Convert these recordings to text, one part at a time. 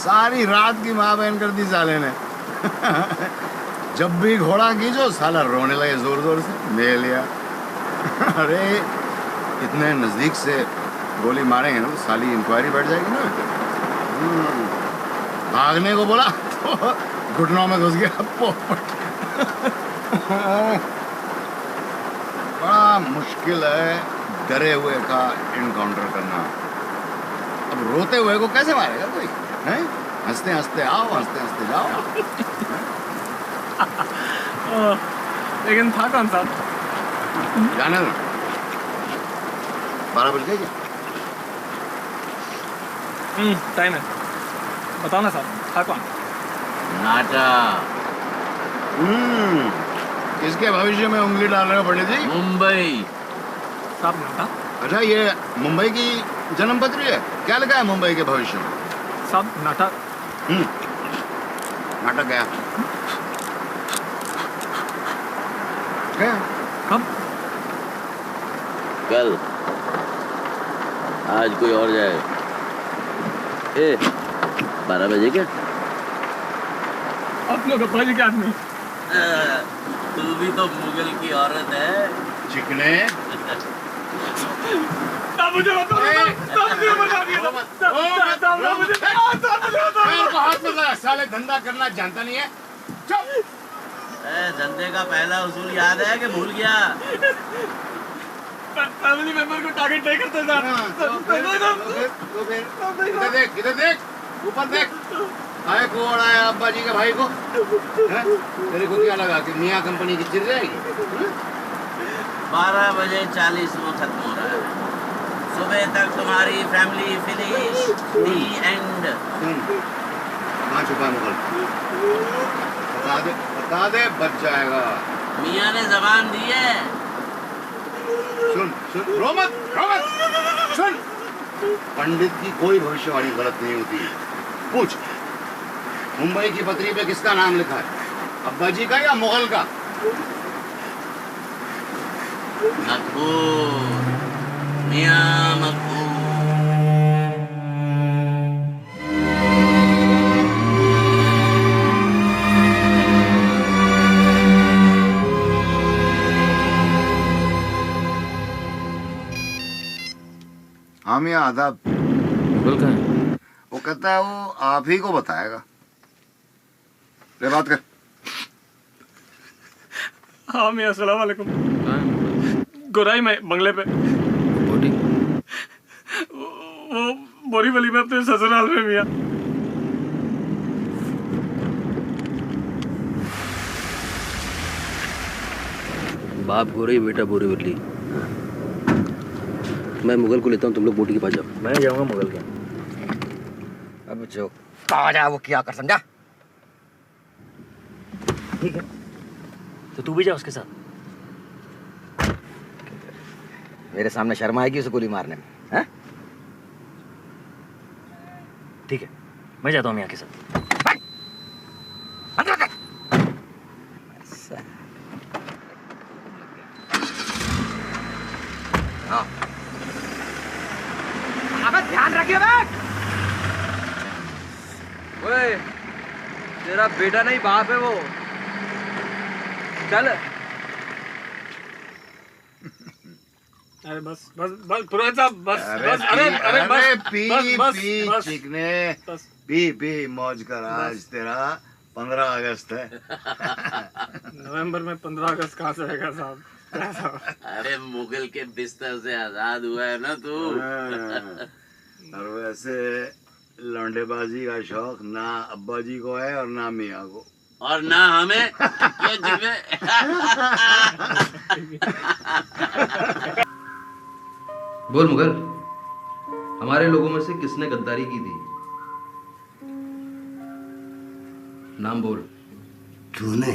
सारी रात की माँ बहन कर दी साले ने। जब भी घोड़ा खींचो साला रोने लगे जोर जोर से, ले लिया। अरे इतने नजदीक से गोली मारेंगे ना तो साली इंक्वायरी बैठ जाएगी ना। भागने को बोला तो घुटनों में घुस गया पोपट। बड़ा मुश्किल है डरे हुए का इनकाउंटर करना। अब रोते हुए को कैसे मारेगा कोई? हैं? हंसते हंसते आओ, हंसते हंसते जाओ। लेकिन था कौन सा? जाने दो, 12 बज गए क्या? टाइम है, बताओ ना साहब, था कौन? नाटा। किसके भविष्य में उंगली डाल रहे हो पंडित जी? मुंबई। साहब नाटा? अच्छा, ये मुंबई की जन्म पत्री है? क्या लिखा है मुंबई के भविष्य में? साहब नाटा। नाटक गया क्या? कब? कल। आज कोई और जाए। 12 बजे क्या? आप लोग अब्बा जी के आदमी। तू भी तो मुगल की औरत है। चिकने मुझे बताओ, मुझे बता दिया। हाथ में लगा, साले धंधा करना जानता नहीं है। चुप। धंधे का पहला उसूल याद है कि भूल गया? फैमिली मेंबर को टारगेट नहीं करते साहब। इधर देख, इधर देख, ऊपर देख। आए कौन आया अब्बा जी के भाई को? तेरे को क्या लगा कि मियाँ कंपनी की चिर जाएगी? 12 बजे 40 वो खत्म हो रहा है। सुबह तक तुम्हारी फैमिली फिनिश। The and. कहाँ छुपा मुगल? बता दे बच जाएगा। मियाँ ने जबान दी है। सुन सुन, रो मत, सुन। पंडित की कोई भविष्यवाणी गलत नहीं होती। पूछ, मुंबई की पत्री पे किसका नाम लिखा है? अब्बा जी का या मुगल का? मकबूल, मियाँ मकबूल। हाँ मियाँ आदाब। मुगल कहाँ है? वो कहता है वो आप ही को बताएगा। ले बात कर। हाँ मियाँ, अस्सलाम वालेकुम। गोराई में बंगले पे। बोटी? वो बोरीवली में अपने ससुराल में मियाँ। बाप गोरी, बेटा बोरीवली। मैं मुगल को लेता हूँ, तुम लोग बोटी के पास जाओ। मैं जाऊंगा मुगल के। अब जो कहा जाए वो किया कर, समझा? ठीक है, तो तू भी जा उसके साथ। मेरे सामने शर्म आएगी उसे गोली मारने में, हैं? ठीक है, मैं जाता हूँ यहाँ के साथ। ध्यान रखिए बैग। ओए, तेरा बेटा नहीं बाप है वो। चल। अरे बस बस बस पुरोहित साहब, बस बस। अरे पी बस, पी बस, चिकने, बस। पी मौज कर। आज तेरा 15 अगस्त है। नवंबर में 15 अगस्त कहाँ से आएगा साहब? अरे मुगल के बिस्तर से आजाद हुआ है ना तू। और वैसे लौंडेबाजी का शौक ना अब्बा जी को है और ना मियाँ को, और ना हमें। क्यों जिम्मे? बोल मुगल, हमारे लोगों में से किसने गद्दारी की थी? नाम बोल। तूने।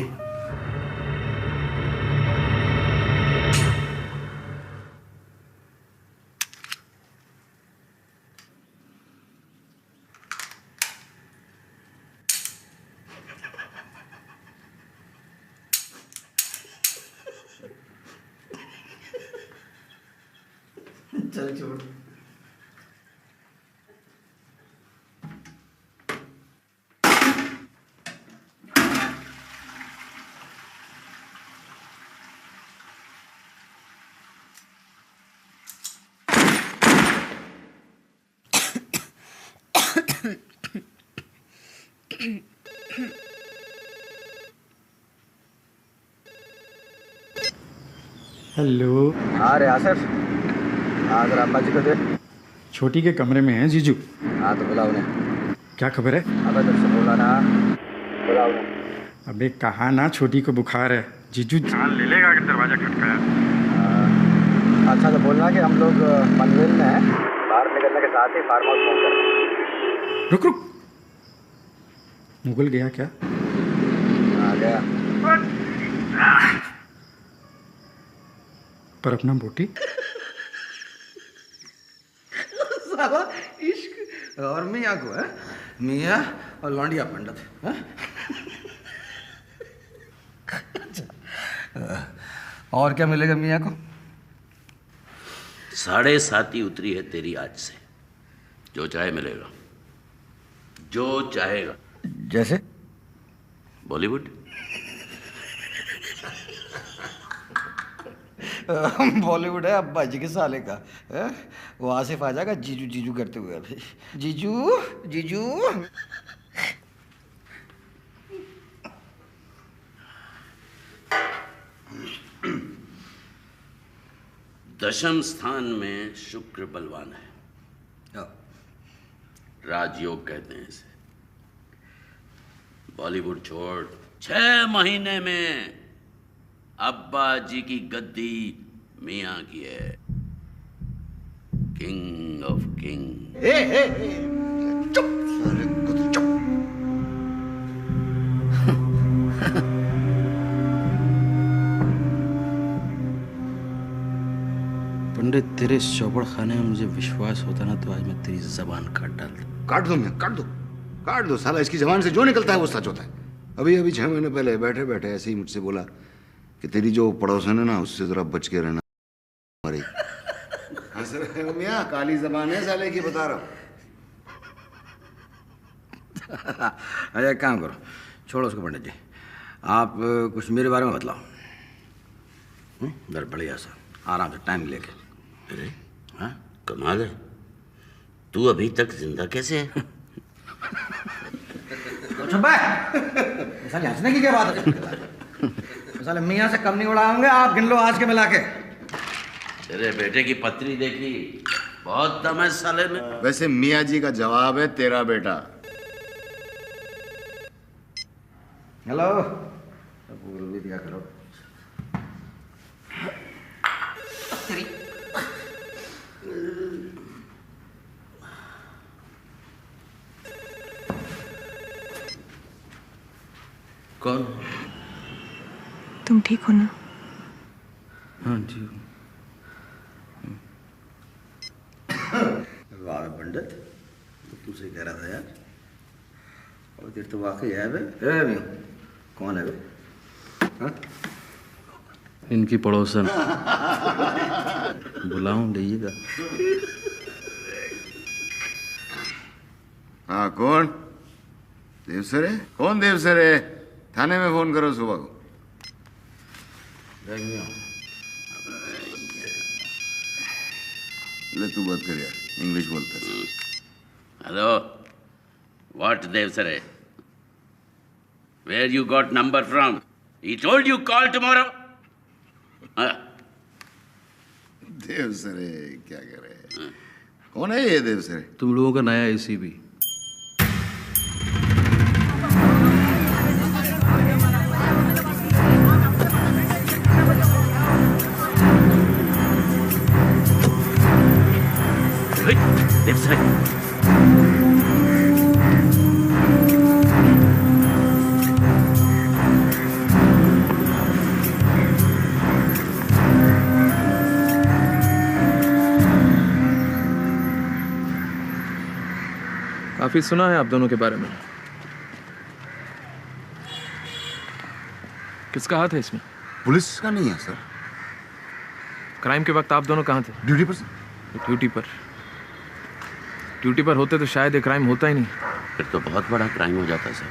चल छोड़। हेलो। हाँ रे आसिफ, हाँ जरा अम्बा जी को दे। छोटी के कमरे में है जीजू। हाँ तो बुला उन्हें। क्या खबर है? अबे तुझसे बोला ना, बुला उन्हें। अबे कहा ना छोटी को बुखार है। जीजू जान ले लेगा कि दरवाजा खटकाया। अच्छा तो बोलना कि हम लोग पनवेल में हैं, बाहर निकलने के साथ ही फार्म हाउस फोन कर। रुक रुक, मुगल गया क्या? हाँ गया। पर अपना बोटी साला इश्क और मियाँ को है, मियाँ और लौंडिया पंडित है? और क्या मिलेगा मियाँ को? 7.5 ही उतरी है तेरी आज से, जो चाहे मिलेगा, जो चाहेगा। जैसे बॉलीवुड। बॉलीवुड है अब्बा जी के साले का है? वो आसिफ आ जाएगा जीजू जीजू करते हुए अभी। जीजू जीजू। दशम स्थान में शुक्र बलवान है, राजयोग कहते हैं इसे। बॉलीवुड छोड़, 6 महीने में अब्बा जी की गद्दी मियां की है, किंग ऑफ किंग। चुप साले कुत्ते, चुप। पंडित तेरे चौपड़ खाने में मुझे विश्वास होता ना तो आज मैं तेरी जबान काट डालता। काट दो मैं, काट दो, काट दो। साला इसकी जबान से जो निकलता है वो सच होता है। अभी अभी 6 महीने पहले बैठे बैठे ऐसे ही मुझसे बोला कि तेरी जो पड़ोसन है ना उससे जरा बच के रहना। हमारी हंस रहे हो मियाँ, काली जबान है साले की, बता रहा हूँ। अरे काम करो, छोड़ो उसको पंडित जी, आप कुछ मेरे बारे में बतलाओ। बढ़िया सा आराम से टाइम लेके। अरे हाँ, कमाल है, तू अभी तक जिंदा कैसे है? साले हंसने की क्या बात है? साले मियाँ से कम नहीं उड़ाओगे आप, गिन लो आज के मिला के। तेरे बेटे की पत्री देखी, बहुत दम है साले में। वैसे मियाँ जी का जवाब है तेरा बेटा। हेलो, बोल भी दिया करो। कौन? तुम ठीक हो ना? हाँ जी। वाह पंडित, तुझसे कह रहा था यार, और देर तो वाकई है बे। ए मियां, कौन है बे? हाँ? इनकी पड़ोसन। बुलाऊं लीजिएगा। हाँ कौन? देवसर है? कौन देवसर है? थाने में फोन करो सुबह को। ले तू बात कर यार, इंग्लिश बोलता है। Hello, what देवसरे? Where you got number from? He told you call tomorrow. देवसरे क्या कर रहे हैं? कौन है ये देवसरे? तुम लोगों का नया एसीपी। देवसरे, काफी सुना है आप दोनों के बारे में। किसका हाथ है इसमें? पुलिस का नहीं है सर। क्राइम के वक्त आप दोनों कहाँ थे? ड्यूटी पर सर। ड्यूटी पर? ड्यूटी पर होते तो शायद ये क्राइम होता ही नहीं। फिर तो बहुत बड़ा क्राइम हो जाता सर।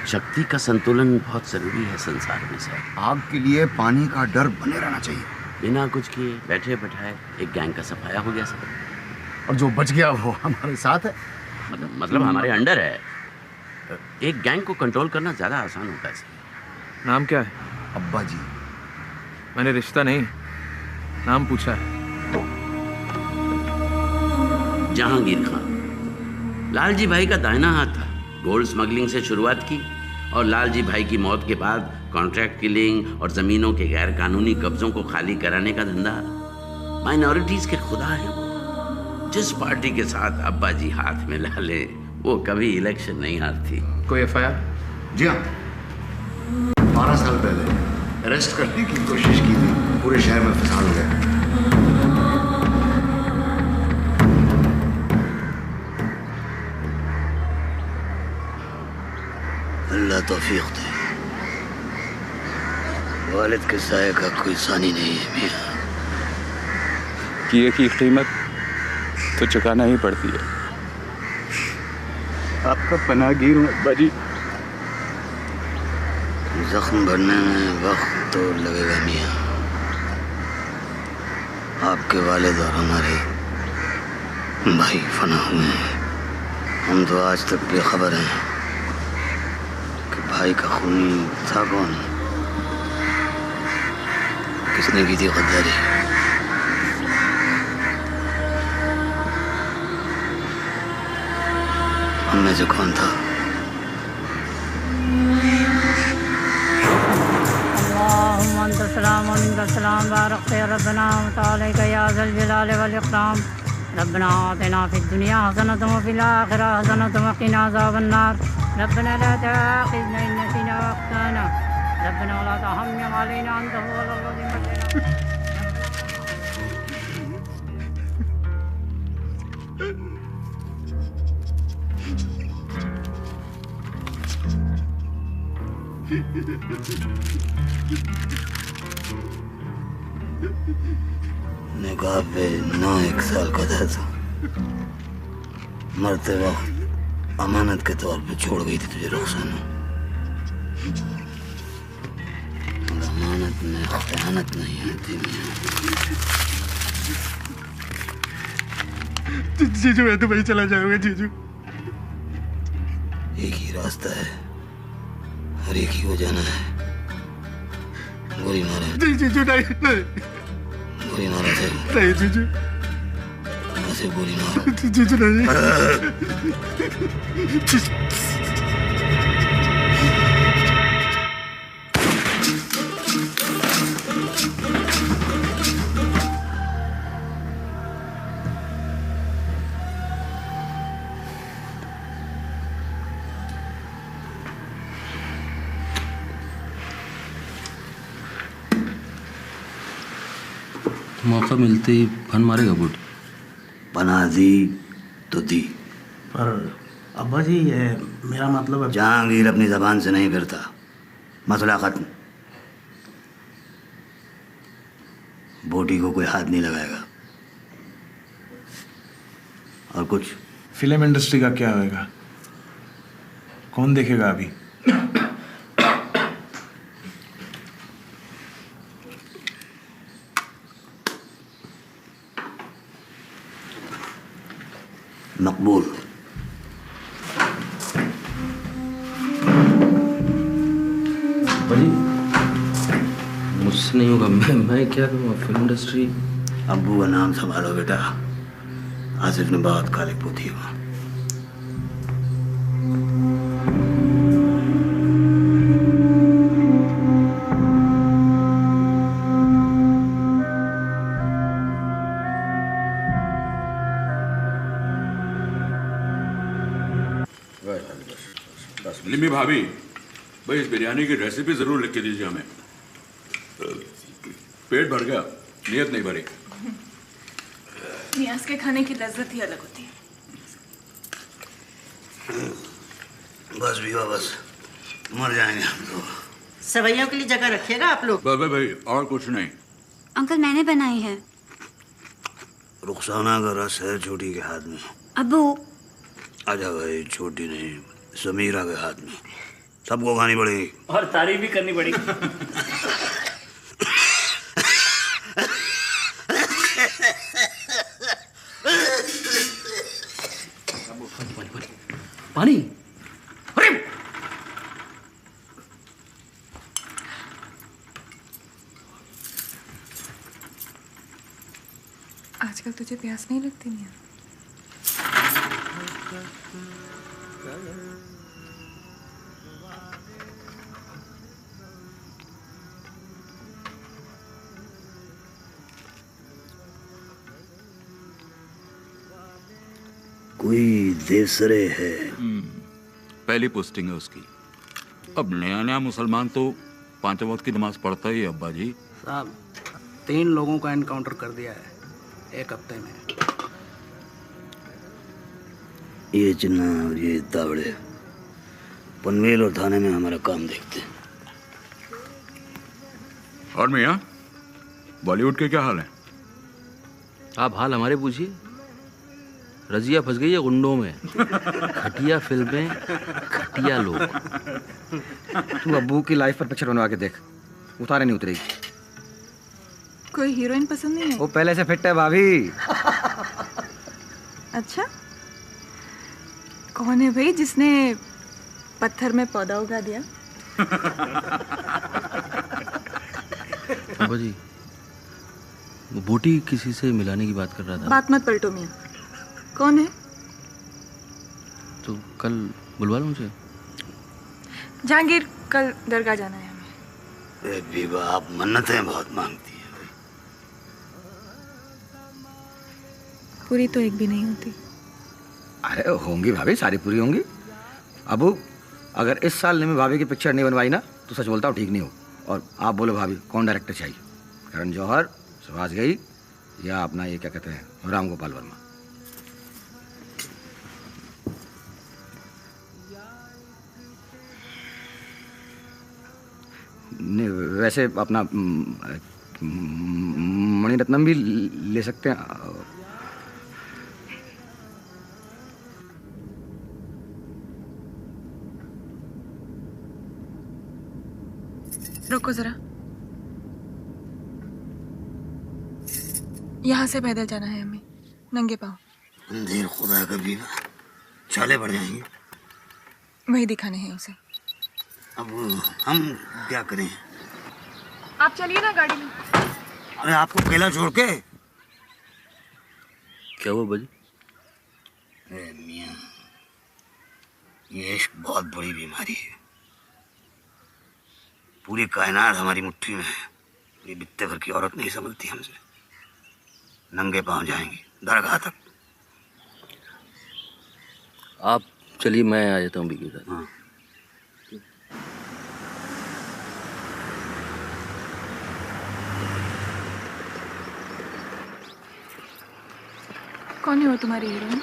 शक्ति का संतुलन बहुत जरूरी है संसार में सर। आग के लिए पानी का डर बने रहना चाहिए। बिना कुछ किए बैठे बैठाए एक गैंग का सफाया हो गया सर। और जो बच गया वो हमारे साथ है। मतलब हमारे अंडर है। एक गैंग को कंट्रोल करना ज्यादा आसान होता है सर। नाम क्या है? अब्बा जी। मैंने रिश्ता नहीं, नाम पूछा है। जहांगीर खान लालजी भाई का दाहिना हाथ था। गोल्ड स्मगलिंग से शुरुआत की और लालजी भाई की मौत के बाद कॉन्ट्रैक्ट किलिंग और ज़मीनों के गैर कानूनी कब्जों को खाली कराने का धंधा। माइनॉरिटीज के खुदा है वो। जिस पार्टी के साथ अब्बा जी हाथ मिला ले वो कभी इलेक्शन नहीं हारती। कोई एफआईआर? जी हाँ, 12 साल पहले अरेस्ट करने की कोशिश की थी, पूरे शहर में फसाद हो गया। अल्लाह तौफीक दे। वालिद के साये का कोई सानी नहीं है मियाँ। किए की कीमत तो चुकाना ही पड़ती है। आपका पनाहगीर हूँ अब्बा जी। जख्म भरने में वक्त तो लगेगा मियाँ। आपके वालिद और हमारे भाई फना हुए हैं। हम तो आज तक बेखबर हैं कि भाई का खूनी था कौन, किसने की थी गद्दारी। हम में से कौन था? सलाम बारक रब्बना तआला या ज़ल जलाल वल इकराम। रब्बना आतिना फिद दुनिया हसनतन व फिल आखिरति हसनतन व क़िना अज़ाबन नार। रब्बना ला तुआख़िज़ना इन नसीना व अख़्ताना। रब्बना ला तहम्मिल अलैना अंता हुवल अज़ीम। निकाह पे 9-1 साल का था तो मरते वक्त अमानत के तौर पे छोड़ गई थी तुझे रुखसाना। अमानत में खयानत नहीं आती। जीजू मैं तो वही चला जाऊंगा जीजू। एक ही रास्ता है और एक ही हो जाना है। गोली मारे। जीजू नहीं नहीं गोली मारा थे। नहीं जीजू, ऐसे गोली मारा। जीजू नहीं। मौका मिलते ही फन मारेगा बूटी। पनाह दी तो दी, पर अब्बा जी ये मेरा मतलब है। जहांगीर अपनी जबान से नहीं फिरता। मसला खत्म। बोटी को कोई हाथ नहीं लगाएगा। और कुछ? फिल्म इंडस्ट्री का क्या होएगा? कौन देखेगा अभी? मकबूल। भाई मुझसे नहीं होगा। मैं क्या करूँगा? Film industry. अब्बू का नाम संभालो बेटा। आसिफ ने बहुत काली पोती हुआ। लिमी भाभी, भाई इस बिरयानी की रेसिपी जरूर लिख के दीजिए हमें। पेट भर गया, नियत नहीं भरी। नियाज के खाने की लज्जत ही अलग होती है। बस भी बस मर जाएंगे हम तो। सवैयों के लिए जगह रखिएगा आप लोग। भाई भाई और कुछ नहीं। अंकल मैंने बनाई है। रुखसाना का रस है छोटी के हाथ में। अब्बू। आजा भाई, छोटी नहीं समीरा के हाथ में। सबको खानी पड़ेगी और तारीफ भी करनी पड़ेगी। पानी। अरे आजकल तुझे प्यास नहीं लगती मियाँ? कोई देसरे है। पहली पोस्टिंग है उसकी। अब नया नया मुसलमान तो 5 वक्त की नमाज पढ़ता ही है अब्बा जी। साहब 3 लोगों का एनकाउंटर कर दिया है 1 हफ्ते में। ये जिन्ना और ये दावड़े पनवेल और थाने में हमारा काम देखते हैं। और मियाँ बॉलीवुड के क्या हाल है? आप हाल हमारे पूछिए। रजिया फंस गई है गुंडों में। घटिया फिल्में, घटिया लोग। तू अब्बू की लाइफ पर पिक्चर बनवा के देख, उतारे नहीं उतरेगी। कोई हीरोइन पसंद नहीं है? वो पहले से फिट है भाभी। अच्छा, कौन है भाई जिसने पत्थर में पौधा उगा दिया? अब्बा जी, वो बोटी किसी से मिलाने की बात कर रहा था। बात मत पलटो मियाँ। कौन है? तो कल बुलवा लो मुझे। जहांगीर, कल दरगाह जाना है हमें। अरे बीबा, आप मन्नतें बहुत मांगती हैं। पूरी तो एक भी नहीं होती। अरे होंगी भाभी, सारी पूरी होंगी। अबू अगर इस साल निमी भाभी की पिक्चर नहीं बनवाई ना तो सच बोलता हूँ ठीक नहीं हो। और आप बोलो भाभी कौन डायरेक्टर चाहिए? करण जौहर, सुहास घई या अपना ये क्या कहते हैं राम गोपाल वर्मा? नहीं वैसे अपना मणिरत्नम भी ले सकते हैं। रुको जरा, यहाँ से पैदल जाना है हमें, नंगे पाँव। देर खुदा का बीबा, चाले बढ़ जाएंगे। वही दिखाने हैं उसे। अब हम क्या करें? आप चलिए ना गाड़ी में। अरे आपको अकेला छोड़ के? क्या हुआ बाजी? मियाँ, ये इश्क बहुत बड़ी बीमारी है। पूरी कायनात हमारी मुट्ठी में है। ये बित्ते भर की औरत नहीं संभलती हमसे। नंगे पांव जाएंगे दरगाह तक। आप चलिए, मैं आ जाता हूँ बीके साथ। हाँ। कौन है वो तुम्हारी हीरोइन?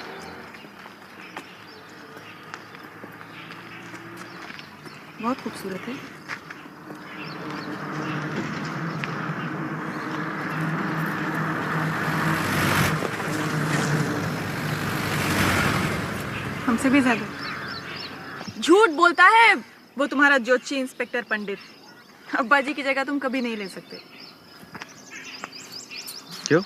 बहुत खूबसूरत है। हमसे भी ज्यादा झूठ बोलता है वो तुम्हारा ज्योतिषी इंस्पेक्टर पंडित। अब्बा जी की जगह तुम कभी नहीं ले सकते। क्यों?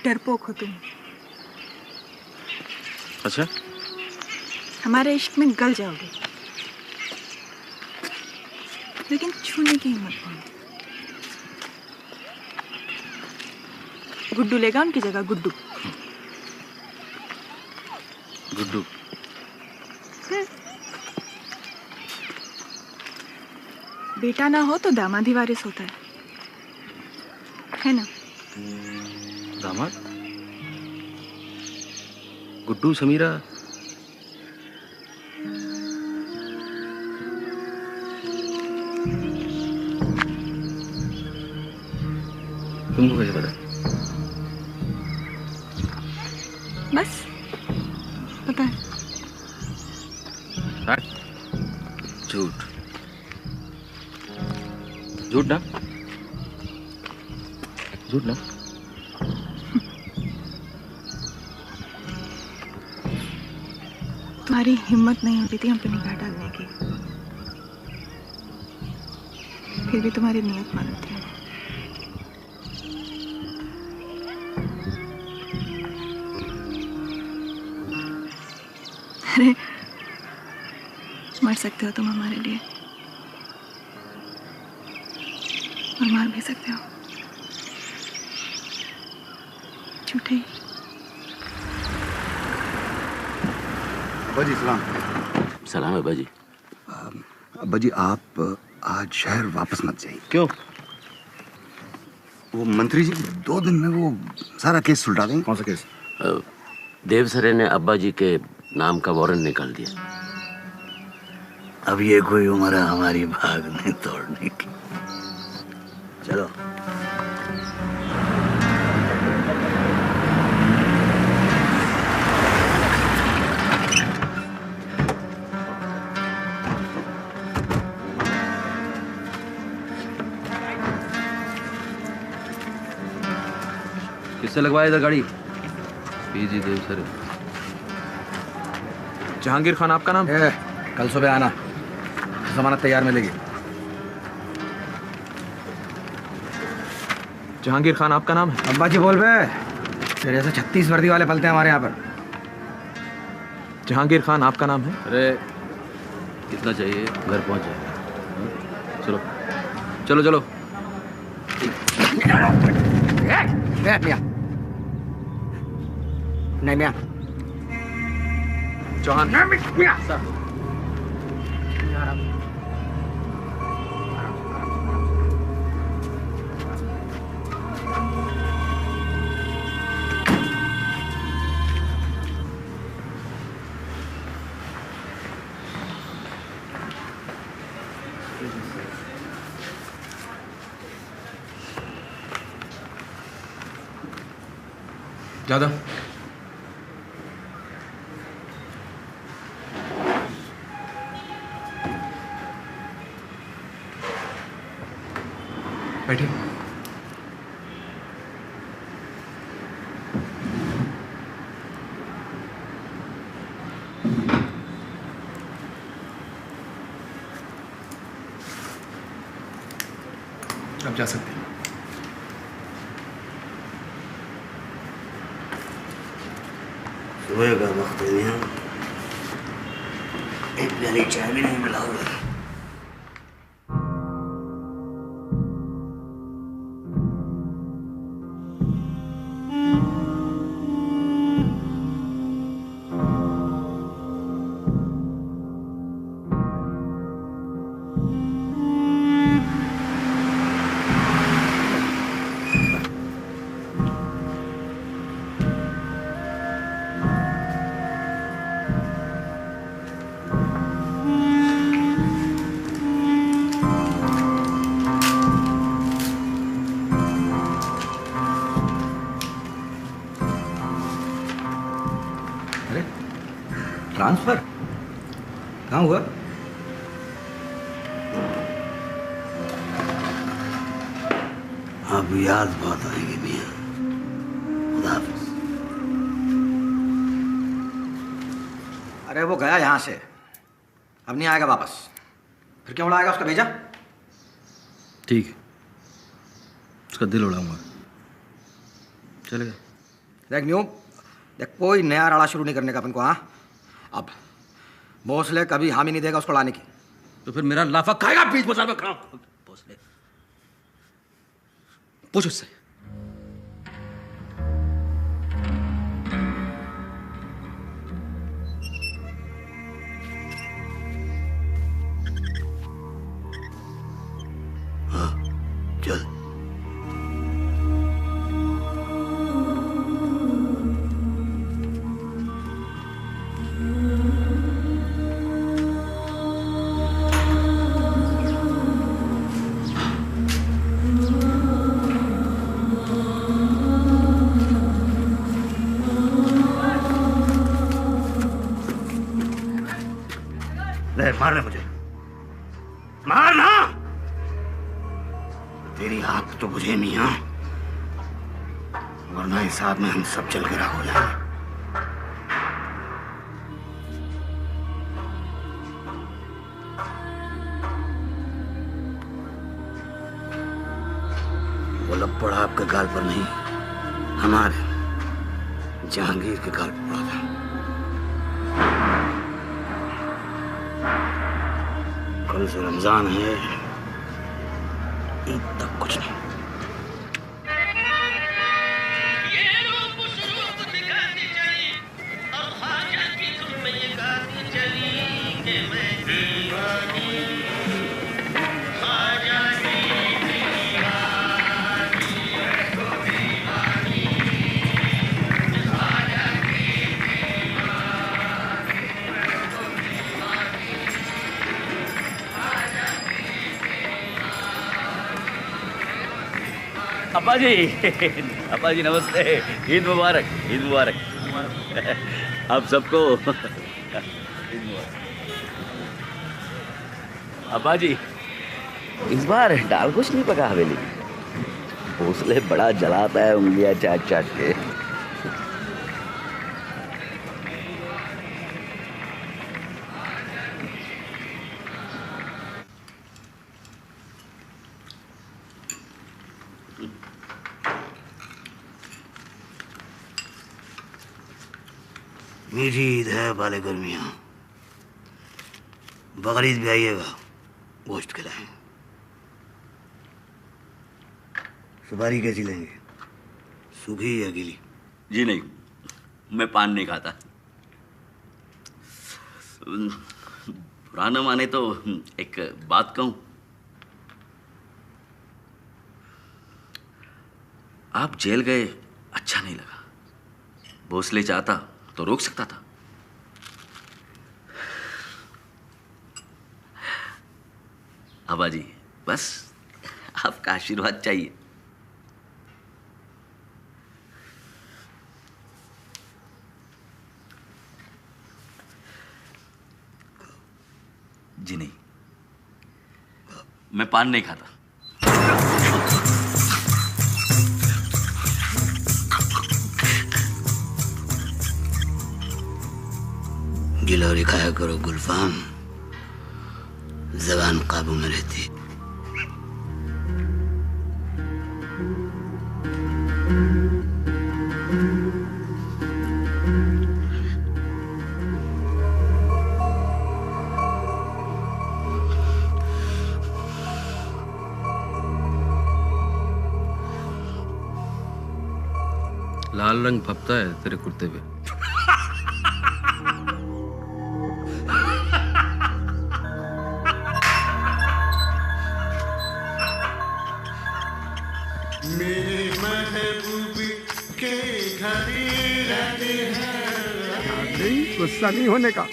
डरपोक हो तुम। अच्छा, हमारे इश्क में गल जाओगे, लेकिन छूने की हिम्मत नहीं। गुड्डू लेगा उनकी जगह, गुड्डू। गुड्डू? बेटा ना हो तो दामाद ही वारिस होता है ना? दामाद? गुड्डू, समीरा, तुमको कैसे पता? बस पता है। झूठ झूठ ना, झूठ ना। तुम्हारी हिम्मत नहीं होती थी हम पे निगाह डालने की, फिर भी तुम्हारी नियत मालूम थी। अरे मर सकते हो तुम हमारे लिए, और मार भी सकते हो। झूठे। अब्बा जी सलाम। सलाम अब्बा जी। अब्बा जी आप आज शहर वापस मत जाइए। क्यों? वो मंत्री जी 2 दिन में वो सारा केस सुलझा देंगे। कौन सा केस? देवसरे ने अब्बा जी के नाम का वारंट निकाल दिया। अब ये कोई उम्र है हमारी भागने तोड़ने की। चलो। किससे लगवाया इधर गाड़ी? पीजी देवसरे। जहांगीर खान आपका नाम? कल सुबह आना, जमानत तैयार मिलेगी। जहांगीर खान आपका नाम है? अब्बा जी बोल बे, तेरे जैसे 36 वर्दी वाले पलते हैं हमारे यहाँ पर। जहांगीर खान आपका नाम है? अरे कितना चाहिए? घर पहुंच जाएगा। चलो चलो चलो। नहीं मियाँ। चौहान। ज्यादा बैठिए। आप जा सकते हैं। सुबह का वक्त है यहाँ, एक प्याली चाय भी नहीं मिला होगा। ट्रांसफर कहाँ हुआ? अब याद बहुत आएगी मियाँ। खुदा हाफिज। अरे वो गया यहाँ से, अब नहीं आएगा वापस। फिर क्यों उड़ाएगा? उसका भेजा। ठीक है, उसका दिल उड़ाऊंगा। चलेगा। देख न्यू, देख कोई नया राड़ा शुरू नहीं करने का अपन को। हाँ, अब भोसले कभी हामी नहीं देगा उसको लाने की। तो फिर मेरा लाफा खाएगा बीच बाजार में खड़ा। भोसले पूछ उससे। हाँ चल। मारना मुझे, मारना। तेरी आंख तो बुझे मियां, वरना हिसाब में हम सब जल गिरा हो जाएंगे। वो लपड़ आपके गाल पर नहीं, हमारे जहांगीर के गाल पर पड़ा था। कल से रमजान है, ईद तक कुछ नहीं। अब्बा जी नमस्ते। ईद मुबारक, ईद मुबारक आप सबको। अब्बा जी इस बार दाल कुछ नहीं पका हवेली। भोसले बड़ा जलाता है उंगलियां चाट चाट के। मीठी ईद है बाले गर्मियाँ। बकरीद भी आइएगा, गोश्त खिलाएं। सुपारी कैसी लेंगे, सूखी या गीली? जी नहीं, मैं पान नहीं खाता। पुराना माने तो एक बात कहूं, आप जेल गए अच्छा नहीं लगा। भोसले चाहता तो रोक सकता था। अब्बा जी बस आपका आशीर्वाद चाहिए। जी नहीं, मैं पान नहीं खाता। गिलौरी खाया करो गुलफाम, जबान काबू में रहती। लाल रंग फपता है तेरे कुर्ते पे। गुस्सा नहीं होने का।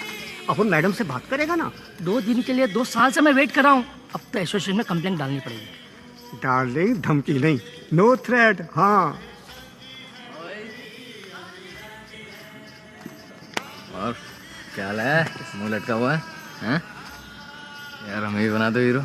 अब मैडम से बात करेगा ना। 2 दिन के लिए 2 साल से मैं वेट कर रहा हूँ। अब तो एसोसिएशन में कंप्लेंट डालनी पड़ेगी। डार्लिंग धमकी नहीं, नो थ्रेट। हाँ और क्या हाल है? मुंह लटका हुआ है हैं? यार हमें भी बना दो हीरो।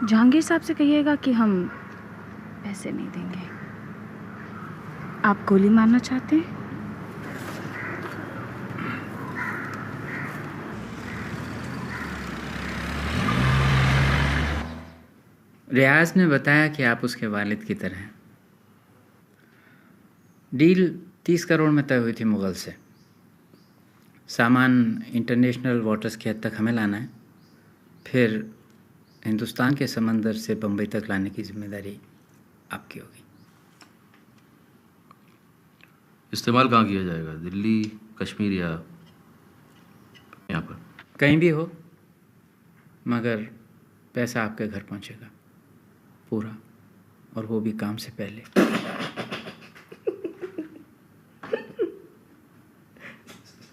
जहांगीर साहब से कहिएगा कि हम पैसे नहीं देंगे। आप गोली मारना चाहते हैं? रियाज ने बताया कि आप उसके वालिद की तरह हैं। डील 30 करोड़ में तय हुई थी मुगल से। सामान इंटरनेशनल वाटर्स की हद तक हमें लाना है, फिर हिंदुस्तान के समंदर से बम्बई तक लाने की जिम्मेदारी आपकी होगी। इस्तेमाल कहाँ किया जाएगा? दिल्ली, कश्मीर या यहाँ पर? कहीं भी हो, मगर पैसा आपके घर पहुँचेगा पूरा, और वो भी काम से पहले।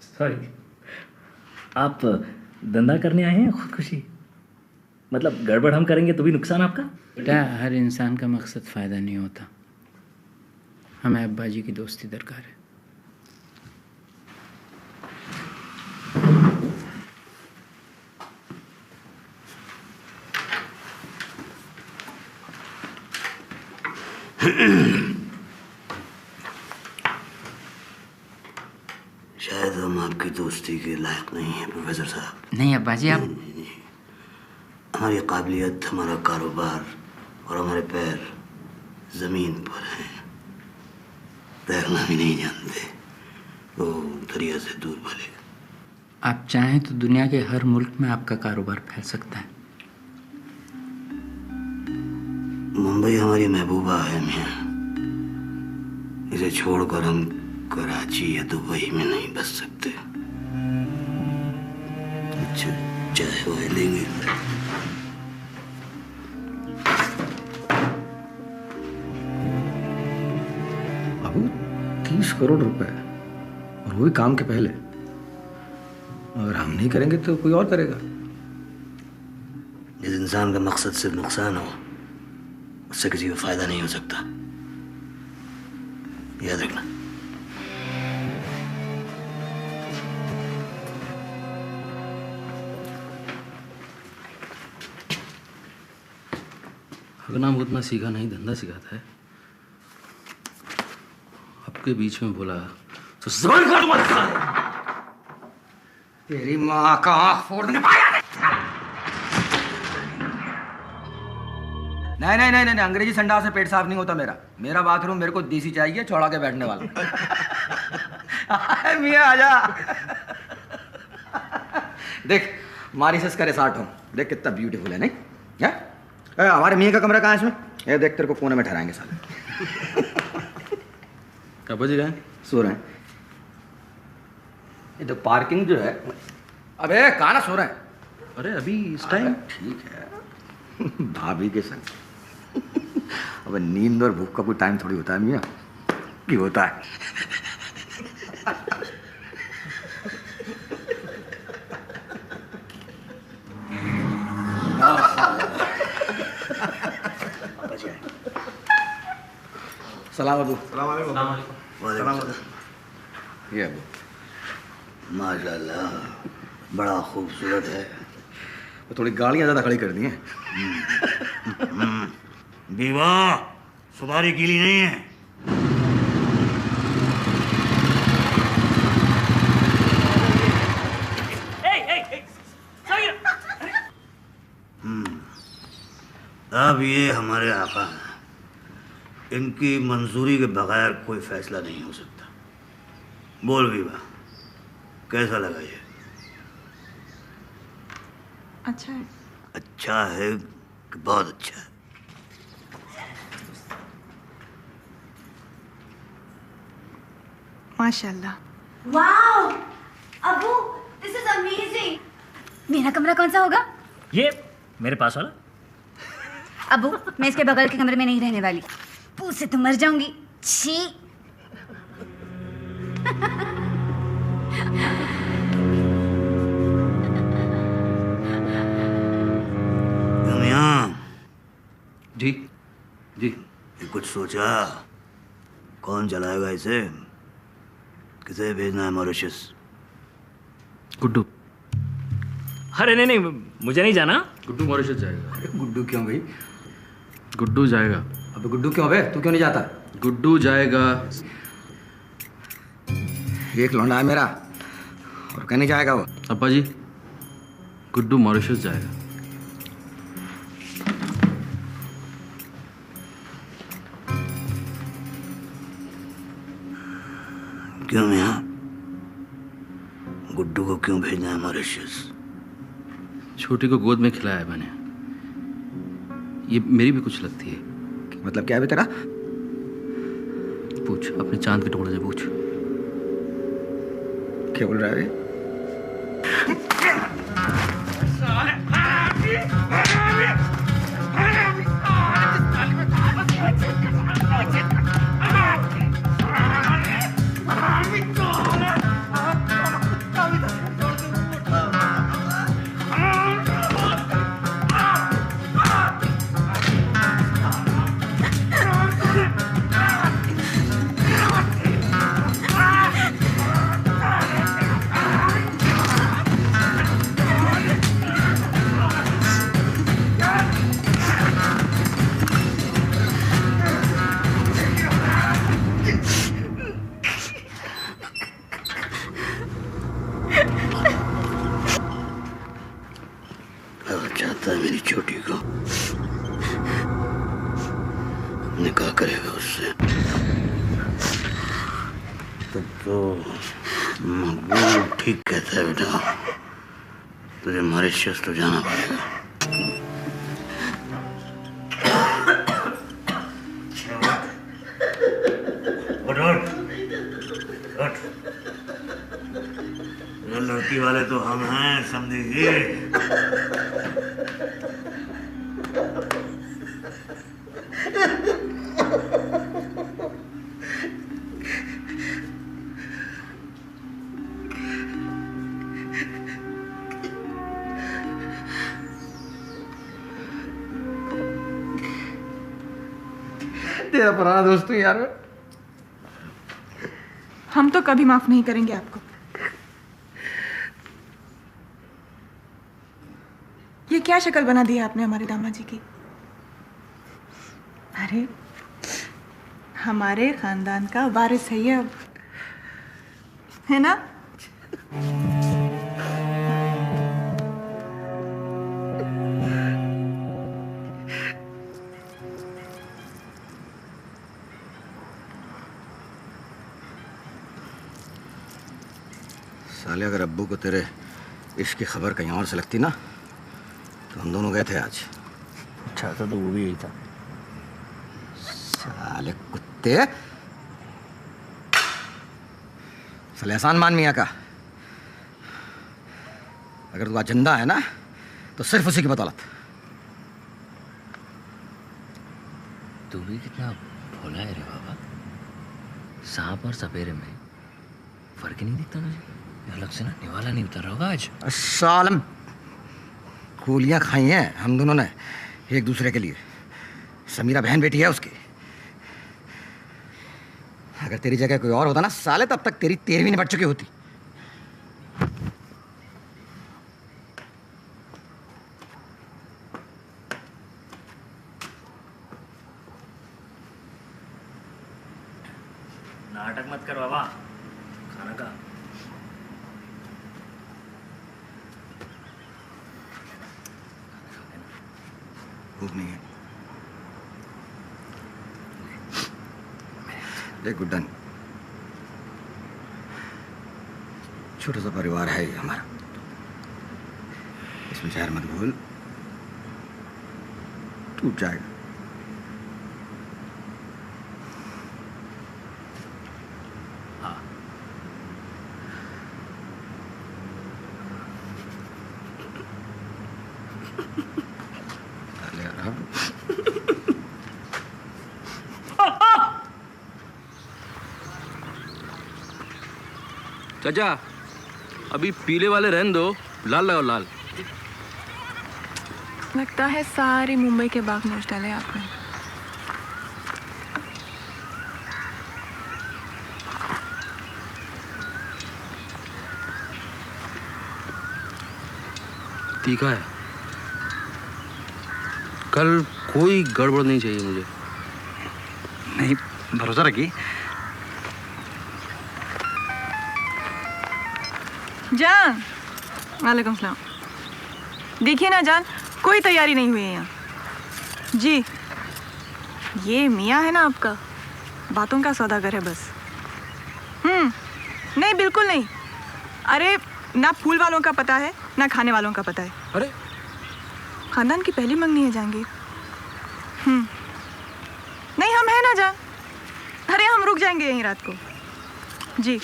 सॉरी, आप धंधा करने आए हैं खुदकुशी? मतलब गड़बड़ हम करेंगे तो भी नुकसान आपका? बेटा, हर इंसान का मकसद फ़ायदा नहीं होता। हमें अब्बा जी की दोस्ती दरकार है। शायद हम आपकी दोस्ती के लायक नहीं हैं प्रोफेसर साहब। नहीं अब्बा जी, आप हमारी काबिलियत, हमारा कारोबार और हमारे पैर जमीन पर हैं, तैरना भी नहीं जानते। वो दरिया से दूर भले। आप चाहें तो दुनिया के हर मुल्क में आपका कारोबार फैल सकता है। मुंबई हमारी महबूबा है मियाँ, इसे छोड़कर हम कराची या दुबई में नहीं बस सकते। अच्छा चाहे वो लेंगे। बाबू 30 करोड़ रुपए और वो भी काम के पहले। अगर हम नहीं करेंगे तो कोई और करेगा। जिस इंसान का मकसद सिर्फ नुकसान हो उससे किसी को फायदा नहीं हो सकता, याद रखना। हगना मुतना सीखा नहीं, धंधा सिखाता है। आपके बीच में बोला तो जबान काट दूंगा। तेरी माँ का आँख फोड़ने पाया नहीं। नहीं नहीं नहीं नहीं, अंग्रेजी संडास से पेट साफ नहीं होता मेरा। मेरा बाथरूम मेरे को देसी चाहिए, चौड़ा के बैठने वाला। मियाँ आजा। देख मॉरिशस का रिसॉर्ट हो, देख कितना ब्यूटीफुल है नहीं है? हमारे मियाँ का कमरा कहाँ है इसमें? ये देख तेरे को कोने में ठहराएंगे साले। कब जी गए? सो रहे हैं। ये तो पार्किंग जो है, अबे कहाँ ना सो रहे हैं? अरे अभी इस टाइम ठीक है। भाभी के संग। अब नींद और भूख का कोई टाइम थोड़ी होता है मियाँ, कि होता है? सलाम अबू। ये अबू माशाल्लाह बड़ा खूबसूरत है। वो थोड़ी गाड़ियाँ ज़्यादा खड़ी कर दी हैं। बीवा सुधारी गीली नहीं है। अब ये हमारे आका हैं, इनकी मंजूरी के बगैर कोई फैसला नहीं हो सकता। बोल बीवा कैसा लगा ये? अच्छा है। अच्छा है कि बहुत अच्छा है? माशाल्लाह। Wow Abu, this is amazing. मेरा कमरा कौन सा होगा? ये मेरे पास वाला। अबू मैं इसके बगल के कमरे में नहीं रहने वाली, पूछ से तो मर जाऊंगी। छी। जी जी ये कुछ सोचा? कौन चलाएगा इसे? किसे भेजना है मॉरिशस? गुड्डू। अरे नहीं नहीं, मुझे नहीं जाना। गुड्डू मॉरिशस जाएगा। गुड्डू क्यों भाई? गुड्डू जाएगा। अबे गुड्डू क्यों? बे तू क्यों नहीं जाता? गुड्डू जाएगा। एक लौंडा है मेरा और कहीं नहीं जाएगा वो। अब्बा जी गुड्डू मॉरिशस जाएगा। क्यों मियाँ? गुड्डू को क्यों भेजना है मॉरिशस? छोटी को गोद में खिलाया है मैंने। ये मेरी भी कुछ लगती है। मतलब क्या है तेरा? पूछ अपने चांद के टुकड़े से पूछ। क्या बोल रहा है? चाहता है मेरी छोटी को, निकाह करेगा उससे। तब तो मकबूल ठीक कहता है बेटा, तुझे मॉरिशस तो जाना पड़ेगा। ये लड़की वाले तो हम हैं, समझेगी। तेरा पुराना दोस्त हूँ यार। हम तो कभी माफ नहीं करेंगे आपको। ये क्या शक्ल बना दी है आपने हमारे दामाद जी की? अरे हमारे खानदान का वारिस है ये अब, है ना? साले अगर अब्बू को तेरे इश्क की खबर कहीं और से लगती ना तो हम दोनों गए थे आज। अच्छा था तो वो भी यही था। साले कुत्ते, साले एहसान मान मियाँ का। अगर तू आज जिंदा है ना तो सिर्फ उसी की बदौलत। तू भी कितना भोला है रे बाबा। सांप और सपेरे में फर्क ही नहीं दिखता तुझे? अलग से ना निवाला नहीं उतर रहा होगा आज। सालम गोलियां खाई हैं हम दोनों ने एक दूसरे के लिए। समीरा बहन बेटी है उसकी। अगर तेरी जगह कोई और होता ना साले तब तक तेरी 13वीं निपट चुकी होती। नाटक मत कर बाबा, खाना का। भूख नहीं है। देख गुड्डन, छोटा सा परिवार है ये हमारा, इसमें जहर मत भूल, टूट जाएगा। चाचा अभी पीले वाले रहने दो, लाल लगाओ लाल। लगता है सारी मुंबई के बाग नोच डाले आपने। तीखा है। कल कोई गड़बड़ नहीं चाहिए मुझे। नहीं, भरोसा रखिए। जान, वालेकुम सलाम। देखिए ना जान, कोई तैयारी नहीं हुई है यहाँ। जी, ये मियाँ है ना आपका, बातों का सौदागर है बस। नहीं बिल्कुल नहीं। अरे ना फूल वालों का पता है ना खाने वालों का पता है। अरे खानदान की पहली मंगनी है जहांगीर। नहीं हम है ना जान। अरे हम रुक जाएंगे यहीं रात को। जी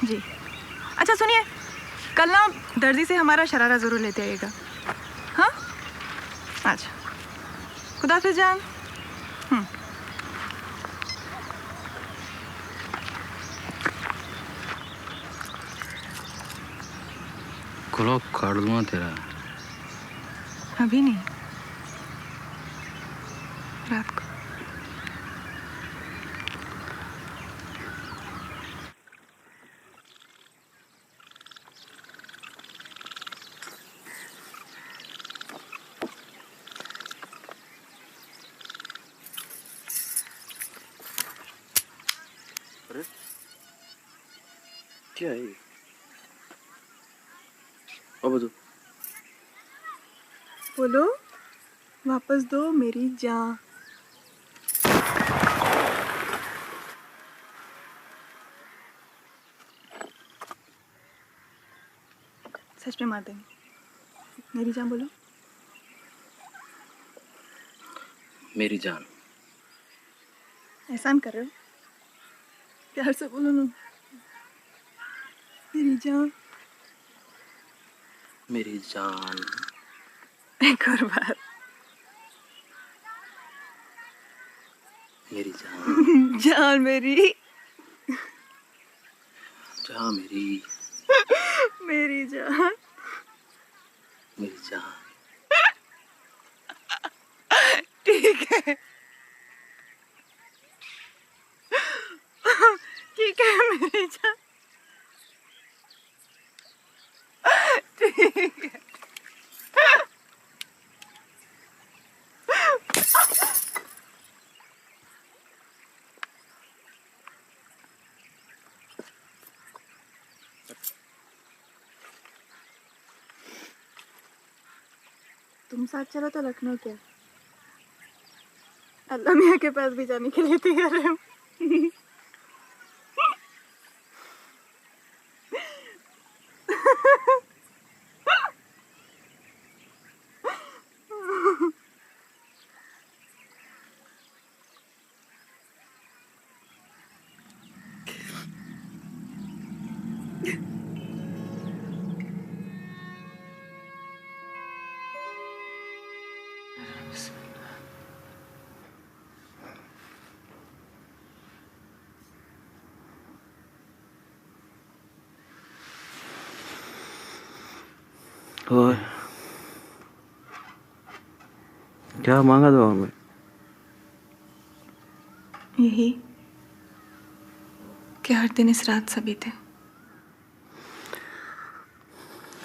जी। अच्छा सुनिए, कल ना दर्जी से हमारा शरारा ज़रूर लेते आइएगा। हाँ अच्छा, खुदाफिज़ जान। क्लॉक काट दूंगा तेरा। अभी नहीं, रात को। क्या है ये? अब बोलो, वापस दो मेरी जान। सच में मार देंगे। मेरी जान बोलो। मेरी जान। एहसान कर रहे हो? प्यार से बोलो ना। मेरी जान। मेरी जान। एक और बार। मेरी जान। जान मेरी। जान मेरी। मेरी जान। मेरी जान। ठीक है। ठीक है मेरी जान। ठीक है। तुम साथ चलो तो लखनऊ क्या, अल्लाह मियाँ के पास भी जाने के लिए तैयार है। और क्या मांगा दुआ में? यही कि हर दिन इस रात सभी थे।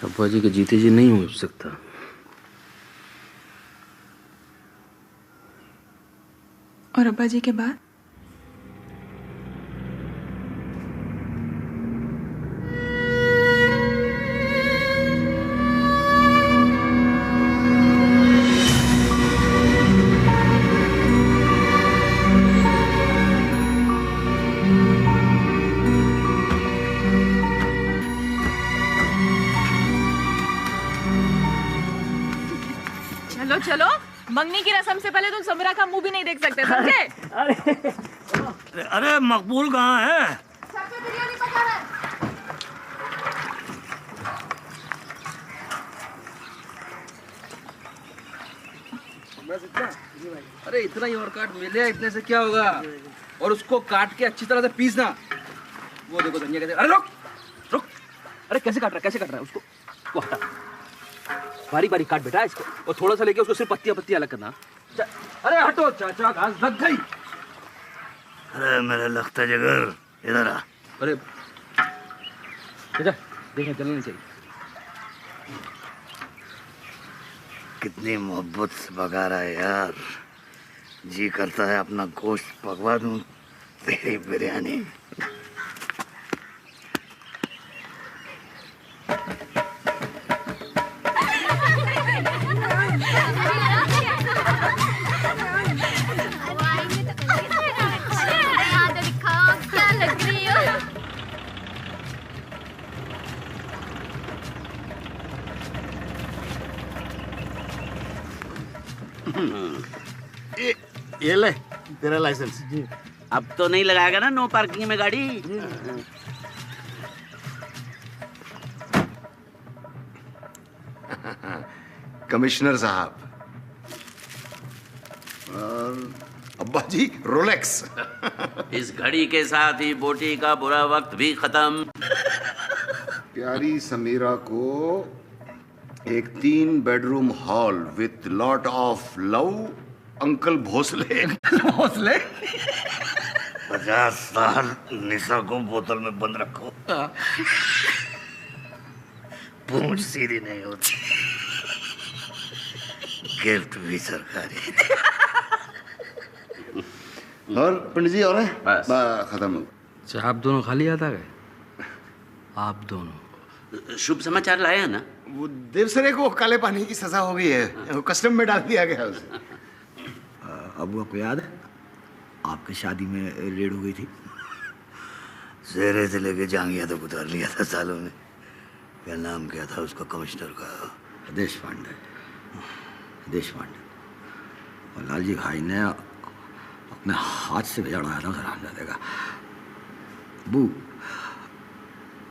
अब्बा जी के जीते जी नहीं हो सकता। और अब्बा जी के बाद? चलो चलो, मंगनी की रस्म से पहले तुम समीरा का मुंह भी नहीं देख सकते, समझे? अरे मकबूल कहाँ है? अरे इतना ही और काट मिले, इतने से क्या होगा? और उसको काट के अच्छी तरह से पीसना। वो देखो धनिया कैसे, अरे रुक रुक, अरे कैसे काट रहा है उसको? वो हटा, बारीक बारीक काट बेटा इसको, और थोड़ा सा लेके उसको सिर्फ पत्तियां पत्तियां अलग करना। अरे हटो चाचा, घास लग गई। अरे मेरा लगता जगर इधर आ। अरे देखना चलना नहीं चाहिए। कितनी मोहब्बत से पका रहा है यार, जी करता है अपना गोश्त पकवा दूं तेरी बिरयानी। ये ले तेरा लाइसेंस। जी। अब तो नहीं लगाएगा ना नो पार्किंग में गाड़ी? कमिश्नर साहब और अब्बा जी रोलेक्स। इस घड़ी के साथ ही बोटी का बुरा वक्त भी खत्म। प्यारी समीरा को एक 3 bedroom hall with lot of love, uncle Bhosle. Bhosle 50 साल निशा को बोतल में बंद रखो, पूंछ सीधी नहीं होती। गिफ्ट भी सरकारी। और पंडित जी और है? बस खत्म हो। अच्छा आप दोनों खाली याद आ गए? आप दोनों शुभ समाचार लाए हैं ना? वो देवसरे को काले पानी की सजा हो गई है, वो कस्टम में डाल दिया गया उसे। अबू आपको याद है आपकी शादी में रेड हो गई थी? जेरे से लेके जांगिया तक उतार लिया था सालों ने। क्या नाम क्या था उसका कमिश्नर का? देश पांडे। देश पांडे। और लालजी भाई ने अपने हाथ से भेजा उड़ाया था उसे रामजादे का। अबू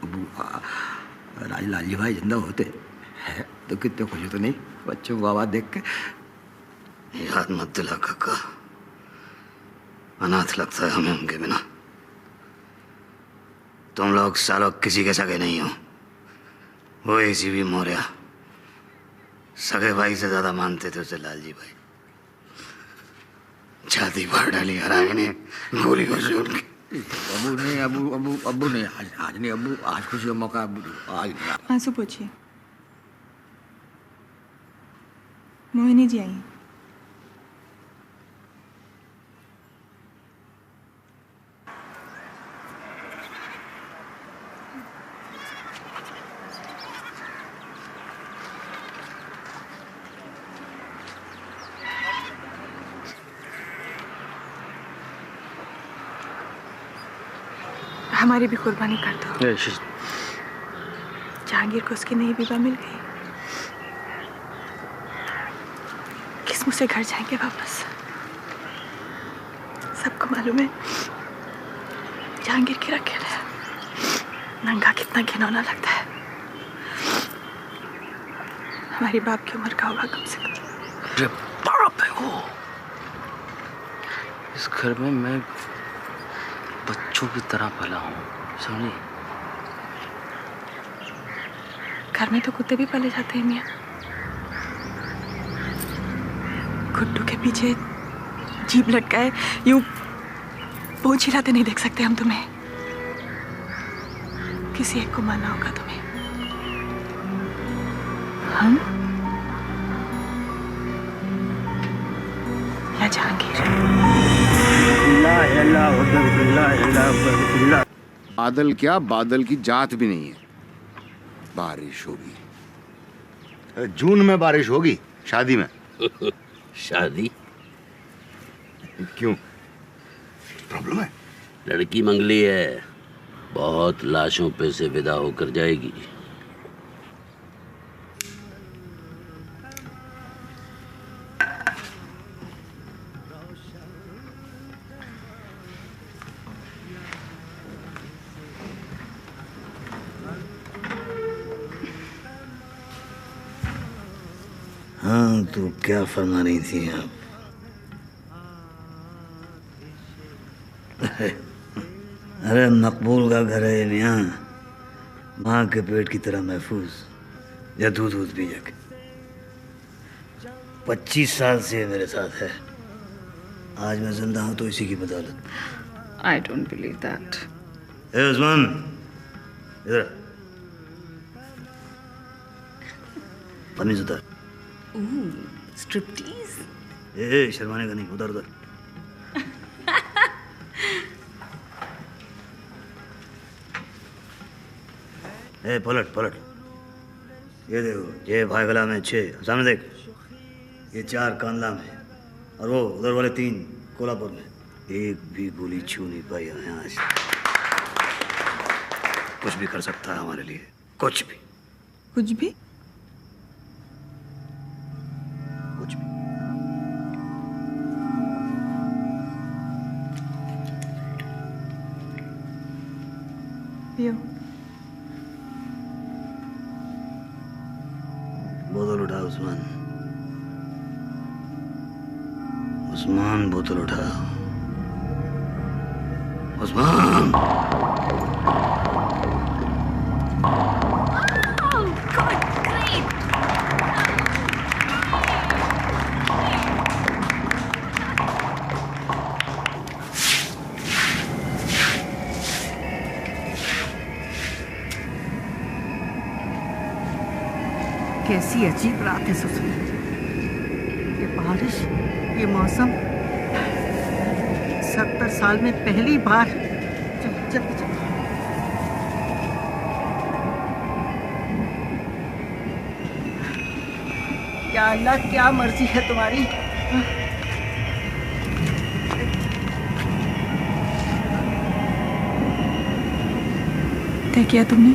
अबू लालजी भाई जिंदा होते है तो कितने खुश होते नहीं बच्चों को आवाज देख के। याद मत दिला काका, अनाथ लगता है हमें उनके बिना। तुम लोग सालों किसी के सगे नहीं हो। वो इसी भी मौर्या सगे भाई से ज्यादा मानते थे उसे लालजी भाई। छाती फाड़ डाली हराए ने गोलियों से उनकी। अबू नहीं, अबू नहीं, आज नहीं अबू, आज खुशी का मौका अबू आज। आंसू पूछिए। मोहिनी जी आई। हमारी भी कुर्बानी कर दो। जहांगीर को उसकी नई बीबा मिल गई। किस मुंह से घर जाएंगे वापस? सबको मालूम है जहांगीर की रखेल है। नंगा कितना घिनौना लगता है। हमारी बाप की उम्र का होगा कम से कम। अरे बाप है वो। इस घर में मैं बच्चों की तरह पला हूँ, समझी? घर में तो कुत्ते भी पाले जाते हैं मियाँ। गुड्डू के पीछे जीभ लटकाए यूं पोंछ हिलाते नहीं देख सकते हम तुम्हें। किसी एक को मानना होगा तुम्हें। हम या जहांगीर? बादल क्या, बादल की जात भी नहीं है। बारिश होगी। जून में बारिश होगी शादी में। शादी? क्यों? प्रॉब्लम है? लड़की मंगली है, बहुत लाशों पे से विदा होकर जाएगी। हाँ, तो क्या फरमा रही थी आप? अरे मकबूल का घर है मियाँ, माँ के पेट की तरह महफूज, या दूध दूध पी जाके। 25 साल से मेरे साथ है। आज मैं जिंदा हूँ तो इसी की बदौलत। I don't believe that. ए उस्मान, इधर पनीर उधर। स्ट्रिप्टीज? ए शर्माने का नहीं, उधर उधर। ए पलट पलट। ये देखो, ये भाईगला में 6, सामने देख। ये 4 कांदला में, और वो उधर वाले 3 कोल्हापुर में। एक भी गोली छू नहीं पाई हमें आज। कुछ भी कर सकता है हमारे लिए, कुछ भी। कुछ भी? कुछ भी। पियो। बोतल उठा उस्मान। उस्मान बोतल उठा। उस्मान। कैसी अजीब रात है सुसरी। ये बारिश, ये मौसम, 70 साल में पहली बार। चल चल चल। या अल्लाह, क्या मर्जी है तुम्हारी। तय किया तुमने?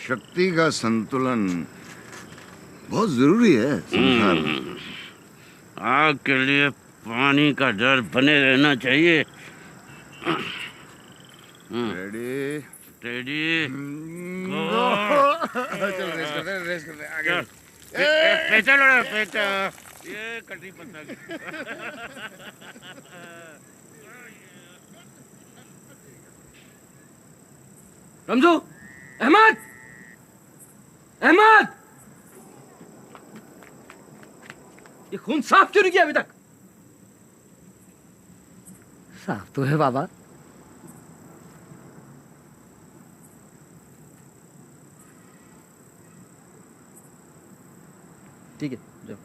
शक्ति का संतुलन बहुत जरूरी है संसार में। आग के लिए पानी का डर बने रहना चाहिए। रेडी रेडी चल रेस कर आगे पेचा लड़ा पेचा ये कटी पत्ता रमजू, अहमद, अहमद, ये खून साफ क्यों नहीं किया अभी तक? साफ तो है बाबा। ठीक है, जाओ।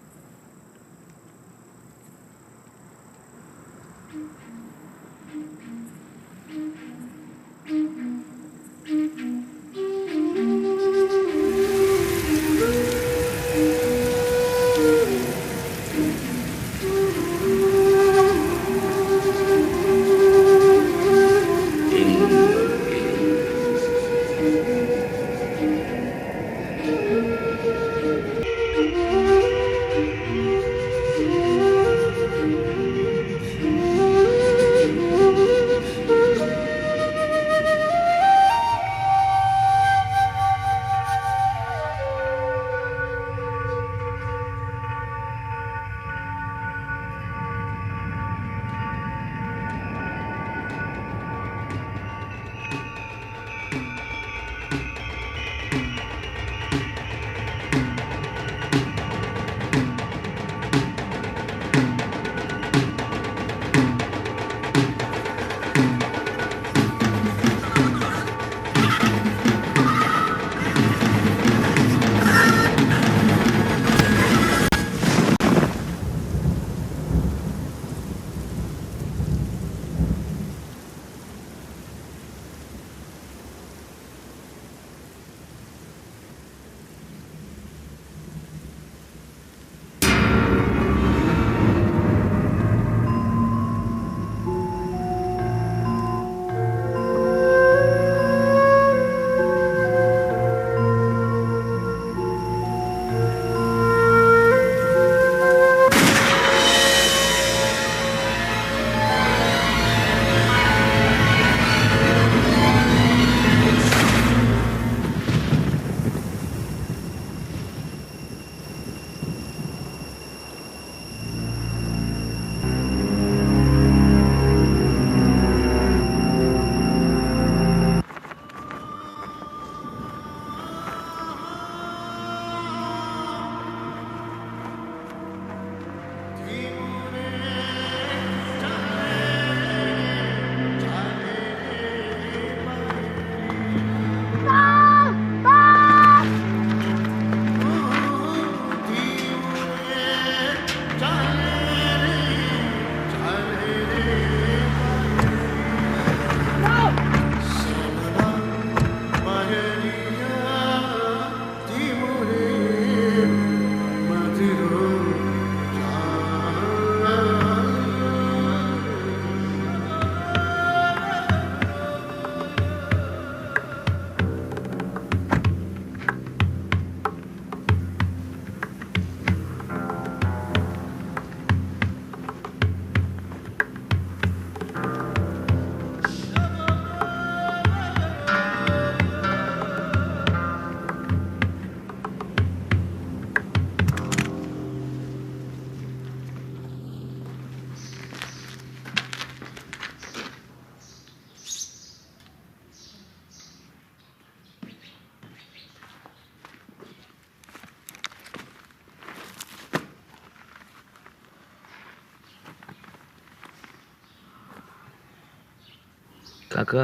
काका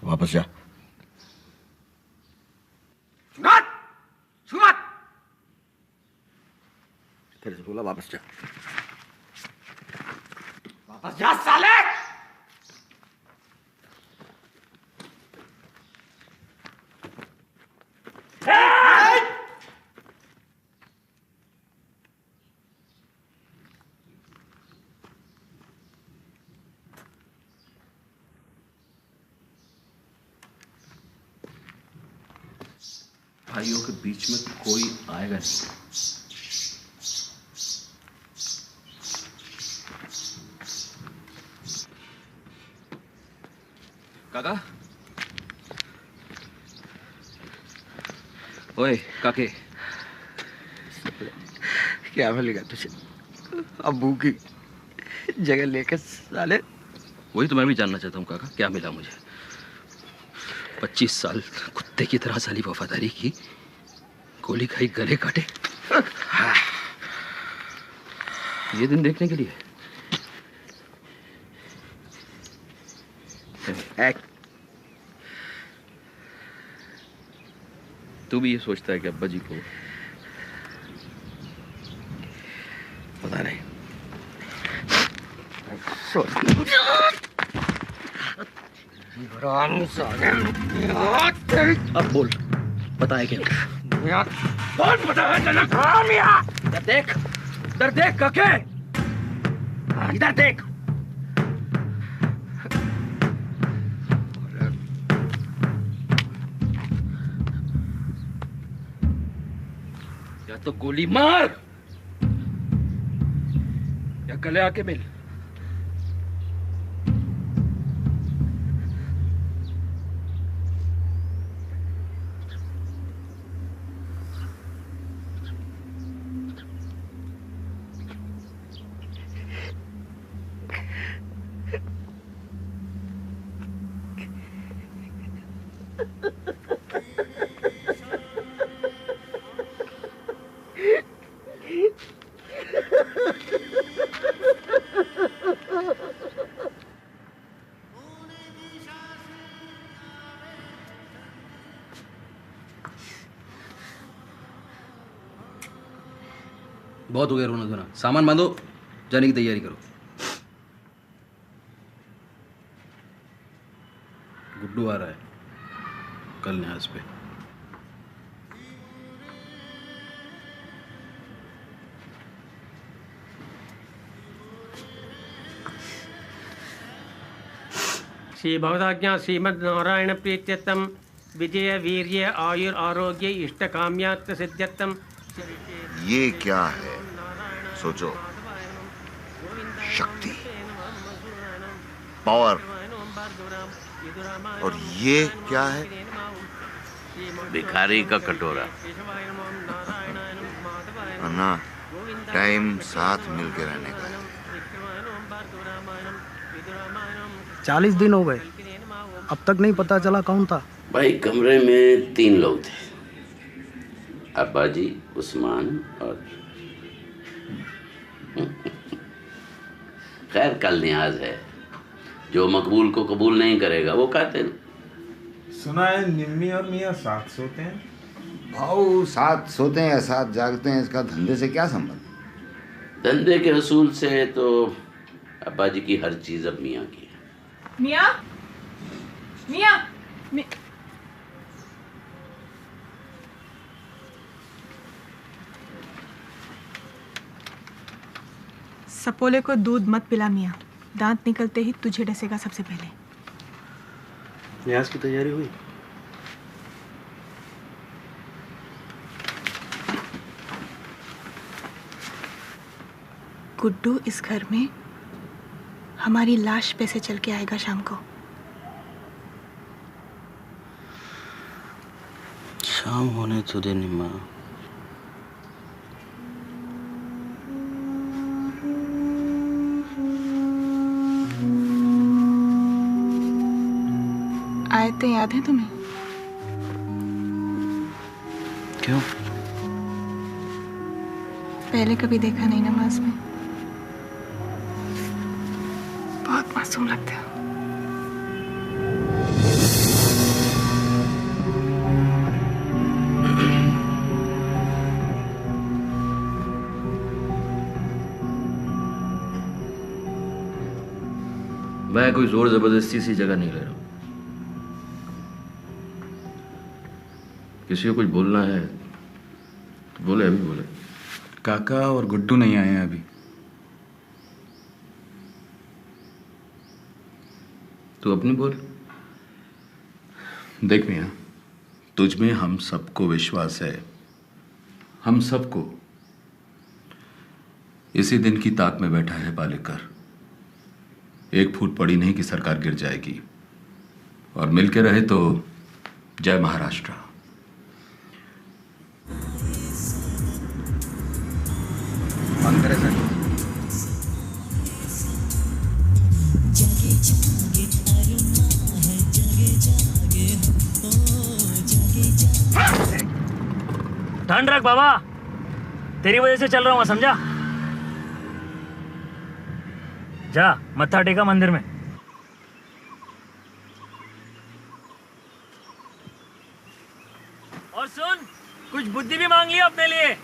वापस जा। सुनात, सुनात। फिर से बोला वापस जा। वापस जा साले। भाइयों के बीच में कोई आएगा नहीं। काका, ओए काके, क्या मिलेगा तुझे अब्बू की जगह लेकर साले? वही तो मैं भी जानना चाहता हूँ काका, क्या मिला मुझे? 25 साल कुत्ते की तरह साली वफादारी की, गोली खाई, गले काटे, ये दिन देखने के लिए। तू भी ये सोचता है कि अब्बा जी को? पता नहीं। अब बोल, पता है क्या? कौन पता है? इधर देख, इधर देख काके, इधर देख। या तो गोली मार या गले आके मिल। बहुत हो गया रोना धोना, सामान बांधो, जाने की तैयारी करो। गुड्डू आ रहा है कल न्यास पे। श्री भगवदाज्ञा श्रीमद् नारायण प्रीत्यर्थम विजय वीर्य आयुर आरोग्य इष्टकाम्यार्थ सिद्ध्यर्थम। ये क्या है? सोचो, शक्ति, पावर, और ये क्या है? भिखारी का कटोरा। अन्ना, टाइम साथ मिलके रहने का है। 40 दिन हो गए, अब तक नहीं पता चला कौन था। भाई कमरे में 3 लोग थे, अब्बा जी, उस्मान और खैर कल न्याज है, जो मकबूल को कबूल नहीं करेगा वो कातिल। सुना है निम्मी और मियाँ साथ सोते हैं। भाऊ, साथ सोते हैं या साथ जागते हैं, इसका धंधे से क्या संबंध? धंधे के असूल से तो अब्बा जी की हर चीज अब मियाँ की है। मियाँ, मियाँ, सपोले को दूध मत पिला मियाँ, दांत निकलते ही तुझे डसेगा सबसे पहले। न्यास की तैयारी हुई? गुड्डू इस घर में हमारी लाश पे से चल के आएगा शाम को। शाम होने तो दे निम्मा। आयतें याद हैं तुम्हें? क्यों? पहले कभी देखा नहीं नमाज में, बहुत मासूम लगते हो। मैं कोई जोर जबरदस्ती सी जगह नहीं ले रहा हूं। किसी को कुछ बोलना है तो बोले, अभी बोले। काका और गुड्डू नहीं आए हैं अभी। तू अपनी बोल। देख मियाँ, तुझ में हम सबको विश्वास है, हम सबको। इसी दिन की ताक में बैठा है पालेकर। एक फूट पड़ी नहीं कि सरकार गिर जाएगी, और मिलके रहे तो जय महाराष्ट्र। बंद करे सर। ठंड रख बाबा, तेरी वजह से चल रहा हूँ, समझा? जा मत्था टेका मंदिर में। और सुन, कुछ बुद्धि भी मांग लिया अपने लिए।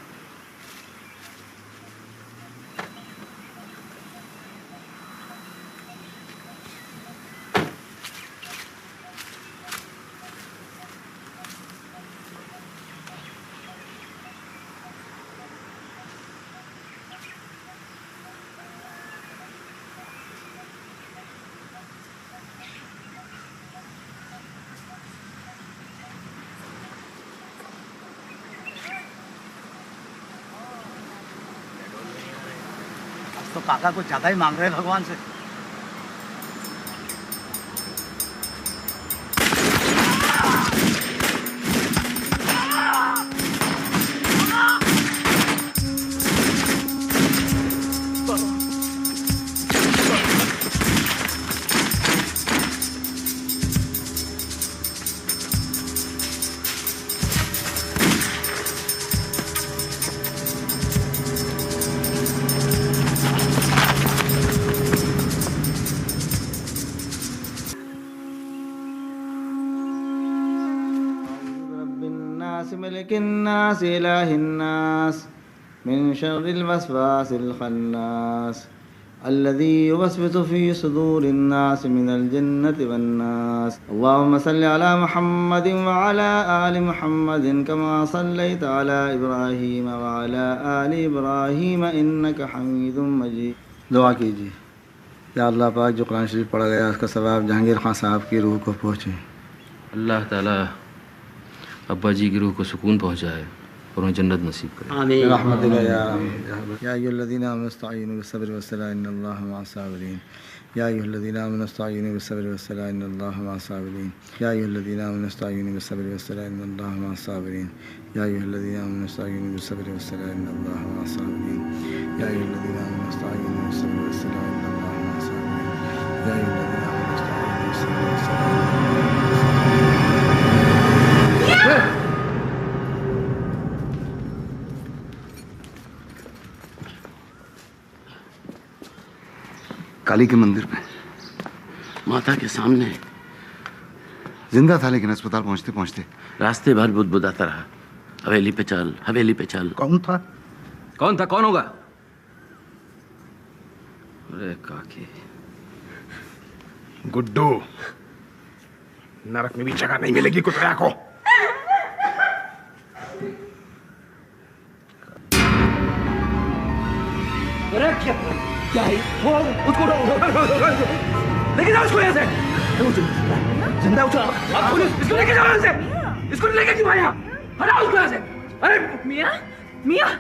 तो काका कुछ ज्यादा ही मांग रहे हैं भगवान से। मलिकिन्नास इलाहिन्नास मिन शर्रिल वस्वासिल खन्नास अल्लज़ी युवस्विसु फी सुदूरिन्नास मिनल जिन्नति वन्नास। अल्लाहुम्मा सल्लि अला मुहम्मदिन व अला आलि मुहम्मदिन कमा सल्लैता अला इब्राहीम व अला आलि इब्राहीम इन्नका हमीदुम मजीद। दुआ कीजिए, या अल्लाह पाक जो कुरान शरीफ पढ़ा गया उसका सवाब जहांगीर खान साहब की रूह को पहुँचे। अल्लाह ताला अब्बा जी की रूह को सुकून पहुँचाए और उन्हें जन्नत नसीब करे। आमीन। रहमतिल्लाह या अय्युहल्लज़ीना आमनु इस्तईनु बिस्सब्रि वस्सलाह इन्नल्लाहा मअस साबिरीन। या अय्युहल्लज़ीना आमनु इस्तईनु बिस्सब्रि वस्सलाह इन्नल्लाहा मअस साबिरीन। या अय्युहल्लज़ीना आमनु इस्तईनु बिस्सब्रि वस्सलाह इन्नल्लाहा मअस साबिरीन। या अय्युहल्लज़ीना आमनु इस्तईनु बिस्सब्रि वस्सलाह इन्नल्लाहा मअस साबिरीन। या अय्युहल्लज़ीना आमनु इस्तईनु बिस्सब्रि वस्सलाह इन्नल्लाहा मअस साबिरीन। या अय्युहल्लज़ीना आमनु इस्तईनु बिस्सब्रि वस्सलाह काली के मंदिर पे माता के सामने जिंदा था, लेकिन अस्पताल पहुंचते पहुंचते रास्ते भर बुदबुदाता रहा। हवेली पे चल, हवेली पे चल। कौन था? कौन था? कौन होगा? अरे काकी, गुड्डू, नरक में भी जगह नहीं मिलेगी कुत्ते को। अरे क्या है वो? उसको लेके जाओ, उसको यहाँ से। जिंदा उठा, इसको लेके जाओ यहाँ से। इसको लेके क्यों आया? हटाओ उसको यहाँ से। अरे मियाँ, मियाँ,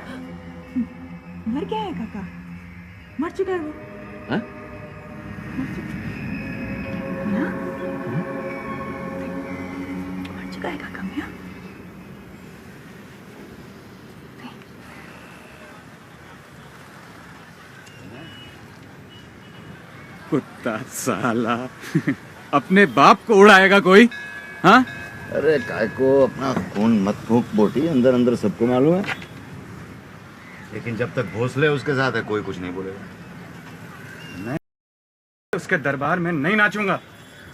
मर गया है काका, मर चुका है वो। हाँ? मियाँ, मर चुका है काका। मियाँ, कुत्ता साला अपने बाप को उड़ाएगा कोई? हाँ? अरे काय को अपना खून मत फूंक बोटी, अंदर अंदर सबको मालूम है। लेकिन जब तक भोसले उसके साथ है कोई कुछ नहीं बोलेगा। मैं उसके दरबार में नहीं नाचूंगा,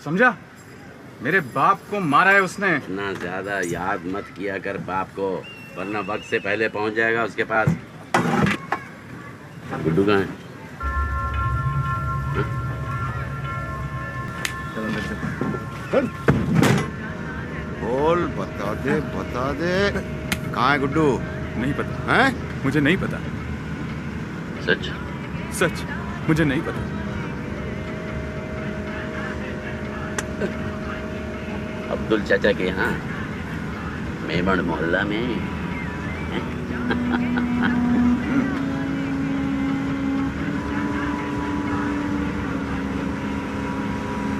समझा? मेरे बाप को मारा है उसने। इतना ज्यादा याद मत किया कर बाप को, वरना वक्त से पहले पहुंच जाएगा उसके पास। गुड्डू कहाँ है? बोल, बता दे, बता दे, कहाँ है गुड्डू? नहीं पता है? मुझे नहीं पता। सच? सच, मुझे नहीं पता। अब्दुल चाचा के यहाँ मेमण मोहल्ला में।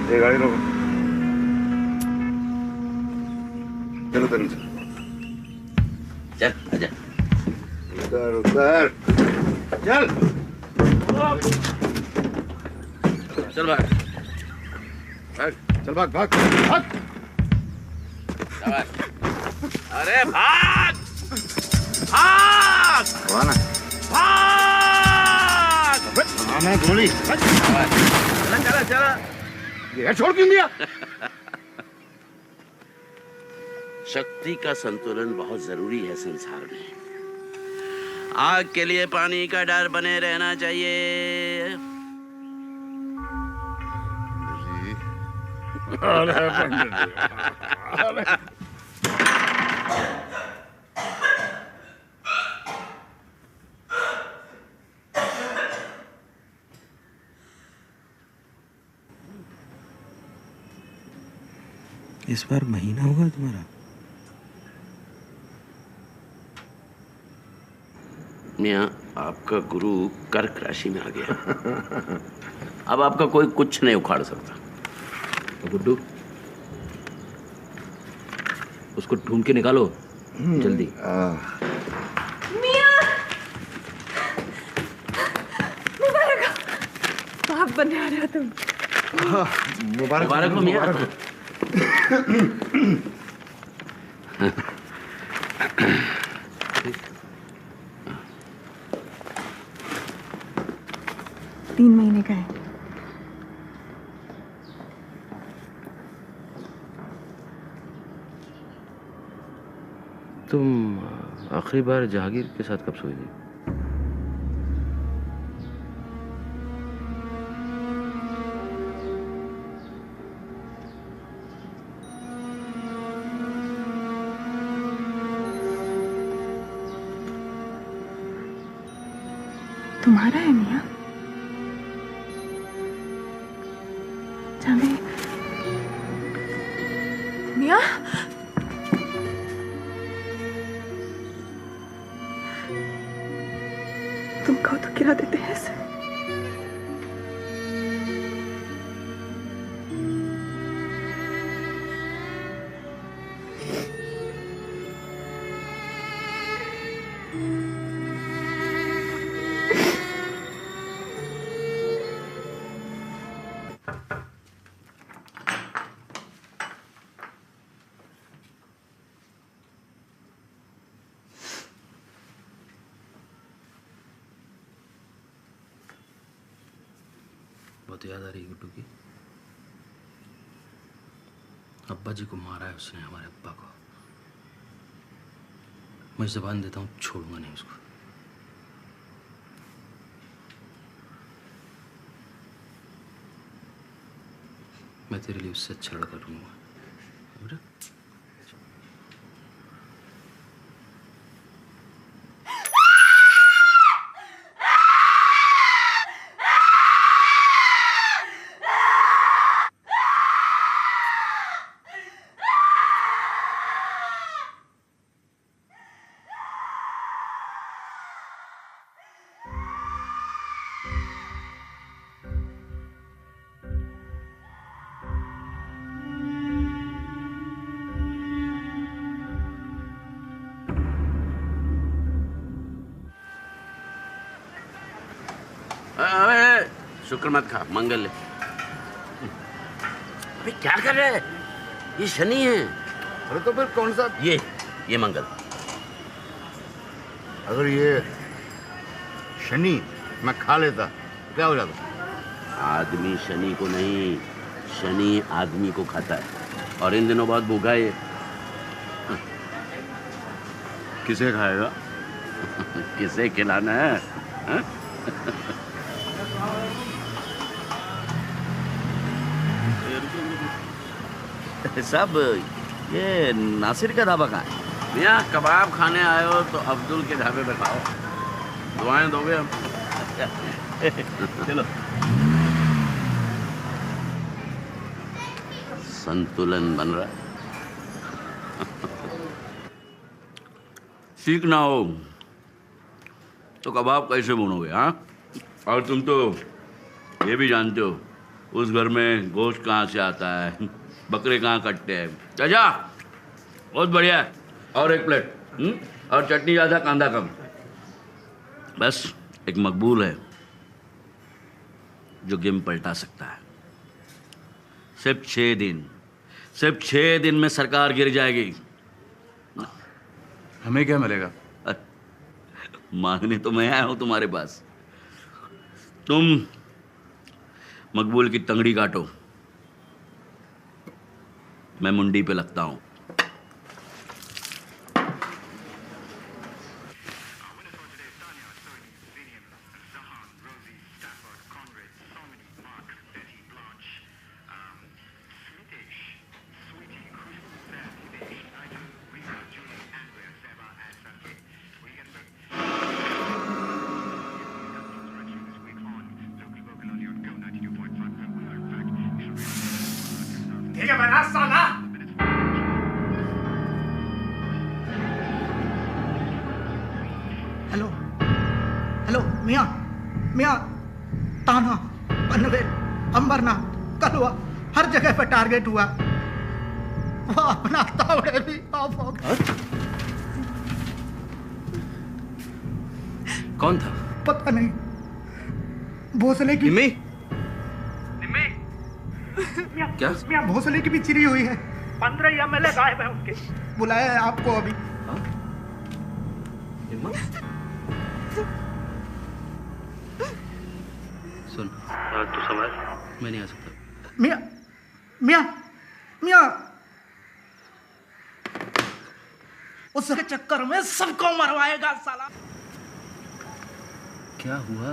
ये गाड़ी रोको। चलो चलो चल आजा। उतर उतर चल चल भाग भाग चल भाग भाग भाग। अरे भाग भाग वाना भाग। मैं गोली चला चला चला। ये छोड़ क्यों दिया? शक्ति का संतुलन बहुत जरूरी है संसार में। आग के लिए पानी का डर बने रहना चाहिए। अरे पंडित जी, अरे। इस बार महीना होगा तुम्हारा? मियाँ, आपका गुरु कर्क राशि में आ गया। अब आपका कोई कुछ नहीं उखाड़ सकता। तो गुड्डू, उसको ढूंढ के निकालो जल्दी। मियां! मुबारक हो। बाप बनने आ रहा तुम। मुबारक हो मियाँ। 3 महीने का है। तुम आखिरी बार जहांगीर के साथ कब सोई थी? तुम्हारा है मियां? जाने मियां? तुम कहो तो गिरा देते हैं इसे। बहुत याद आ रही है गुड्डू की। अब्बा जी को मारा है उसने, हमारे अब्बा को। मैं ज़बान देता हूँ, छोड़ूंगा नहीं उसको। मैं तेरे लिए उससे अच्छा लड़का ढूंढूंगा। अबे शुक्र मत खा, मंगल ले। अबे क्या कर रहे हैं? ये शनि है। अरे तो फिर कौन सा? ये मंगल। अगर ये शनि मैं खा लेता क्या हो जाता? आदमी शनि को नहीं, शनि आदमी को खाता है। और इन दिनों बहुत भूखा है ये। किसे खाएगा? किसे खिलाना है? हा? साहब, ये नासिर का ढाबा कहाँ है? मियाँ, कबाब खाने आए हो तो अब्दुल के ढाबे पे खाओ। दुआएं दोगे हम। चलो। संतुलन बन रहा। सीख ना हो तो कबाब कैसे भूनोगे? हाँ, और तुम तो ये भी जानते हो उस घर में गोश्त कहाँ से आता है, बकरे कहाँ कटते हैं। चाचा बहुत बढ़िया है, और एक प्लेट। और चटनी ज़्यादा, कांदा कम। बस एक मकबूल है जो गेम पलटा सकता है। सिर्फ 6 दिन में सरकार गिर जाएगी। हमें क्या मिलेगा? मांगने तो मैं आया हूं तुम्हारे पास। तुम मकबूल की तंगड़ी काटो, मैं मुंडी पे लगता हूं। ठीक है बना साला। हेलो हेलो, मियाँ मियाँ, ताना, पनवेल, अंबरनाथ, कलवा, हर जगह पे टारगेट हुआ। वो अपना तावड़े भी ऑफ हो गए। कौन था? पता नहीं। भोसले की क्या? भोसले की भी चिरी हुई है। 15 MLA गायब है उनके। बुलाया है आपको अभी। सुन, तू समझ, मैं नहीं आ सकता। मियाँ मियाँ मियाँ, उसके चक्कर में सबको मरवाएगा साला। क्या हुआ?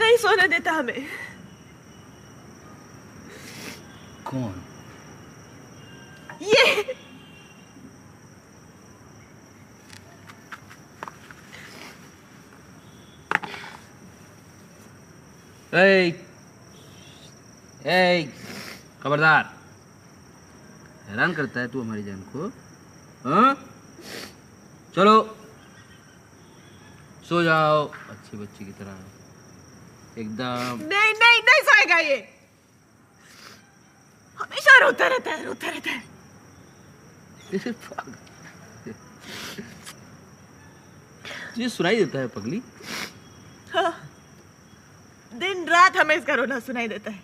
नहीं सोने देता हमें। कौन? ये खबरदार, हैरान करता है तू हमारी जान को। हाँ, चलो सो जाओ अच्छी बच्ची की तरह एकदम। नहीं नहीं नहीं सोएगा ये, हमेशा रोता रहता है, रोता रहता है। तुझे सुनाई देता है पगली? हाँ, दिन रात हमें इसका रोना सुनाई देता है।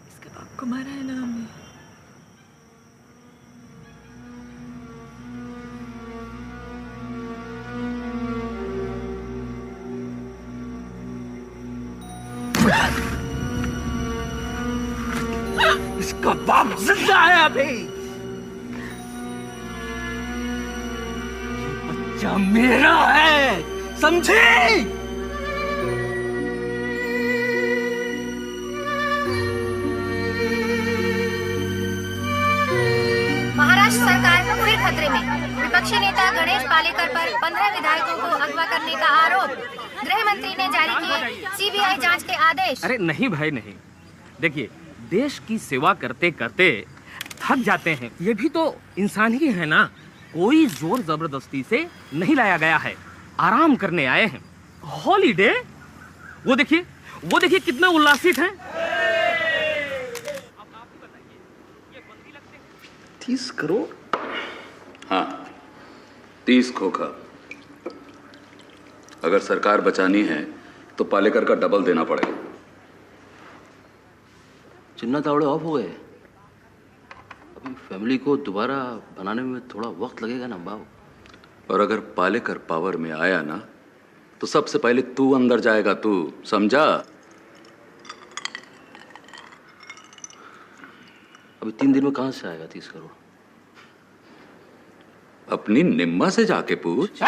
इसके बाप को मारा है ना हमने। इसका बाप जिंदा है अभी। बच्चा मेरा है, समझी? महाराष्ट्र सरकार फिर खतरे में। विपक्षी नेता गणेश पालेकर पर 15 विधायकों को अगवा करने का आरोप। गृह मंत्री ने जारी किए सीबीआई जांच के आदेश। अरे नहीं भाई नहीं, देखिए देश की सेवा करते करते थक जाते हैं, ये भी तो इंसान ही है ना। कोई जोर जबरदस्ती से नहीं लाया गया है, आराम करने आए हैं, हॉलीडे। वो देखिए कितने उल्लासित हैं। 30 करोड़? हाँ, 30 खोखा। अगर सरकार बचानी है तो पालेकर का डबल देना पड़ेगा। चिन्ना तावड़े ऑफ हो गए, अभी फैमिली को दोबारा बनाने में थोड़ा वक्त लगेगा ना बाबू। और अगर पालेकर पावर में आया ना तो सबसे पहले तू अंदर जाएगा, तू समझा? अभी 3 दिन में कहां से आएगा 30 करोड़? अपनी निम्मा से जाके पूछ।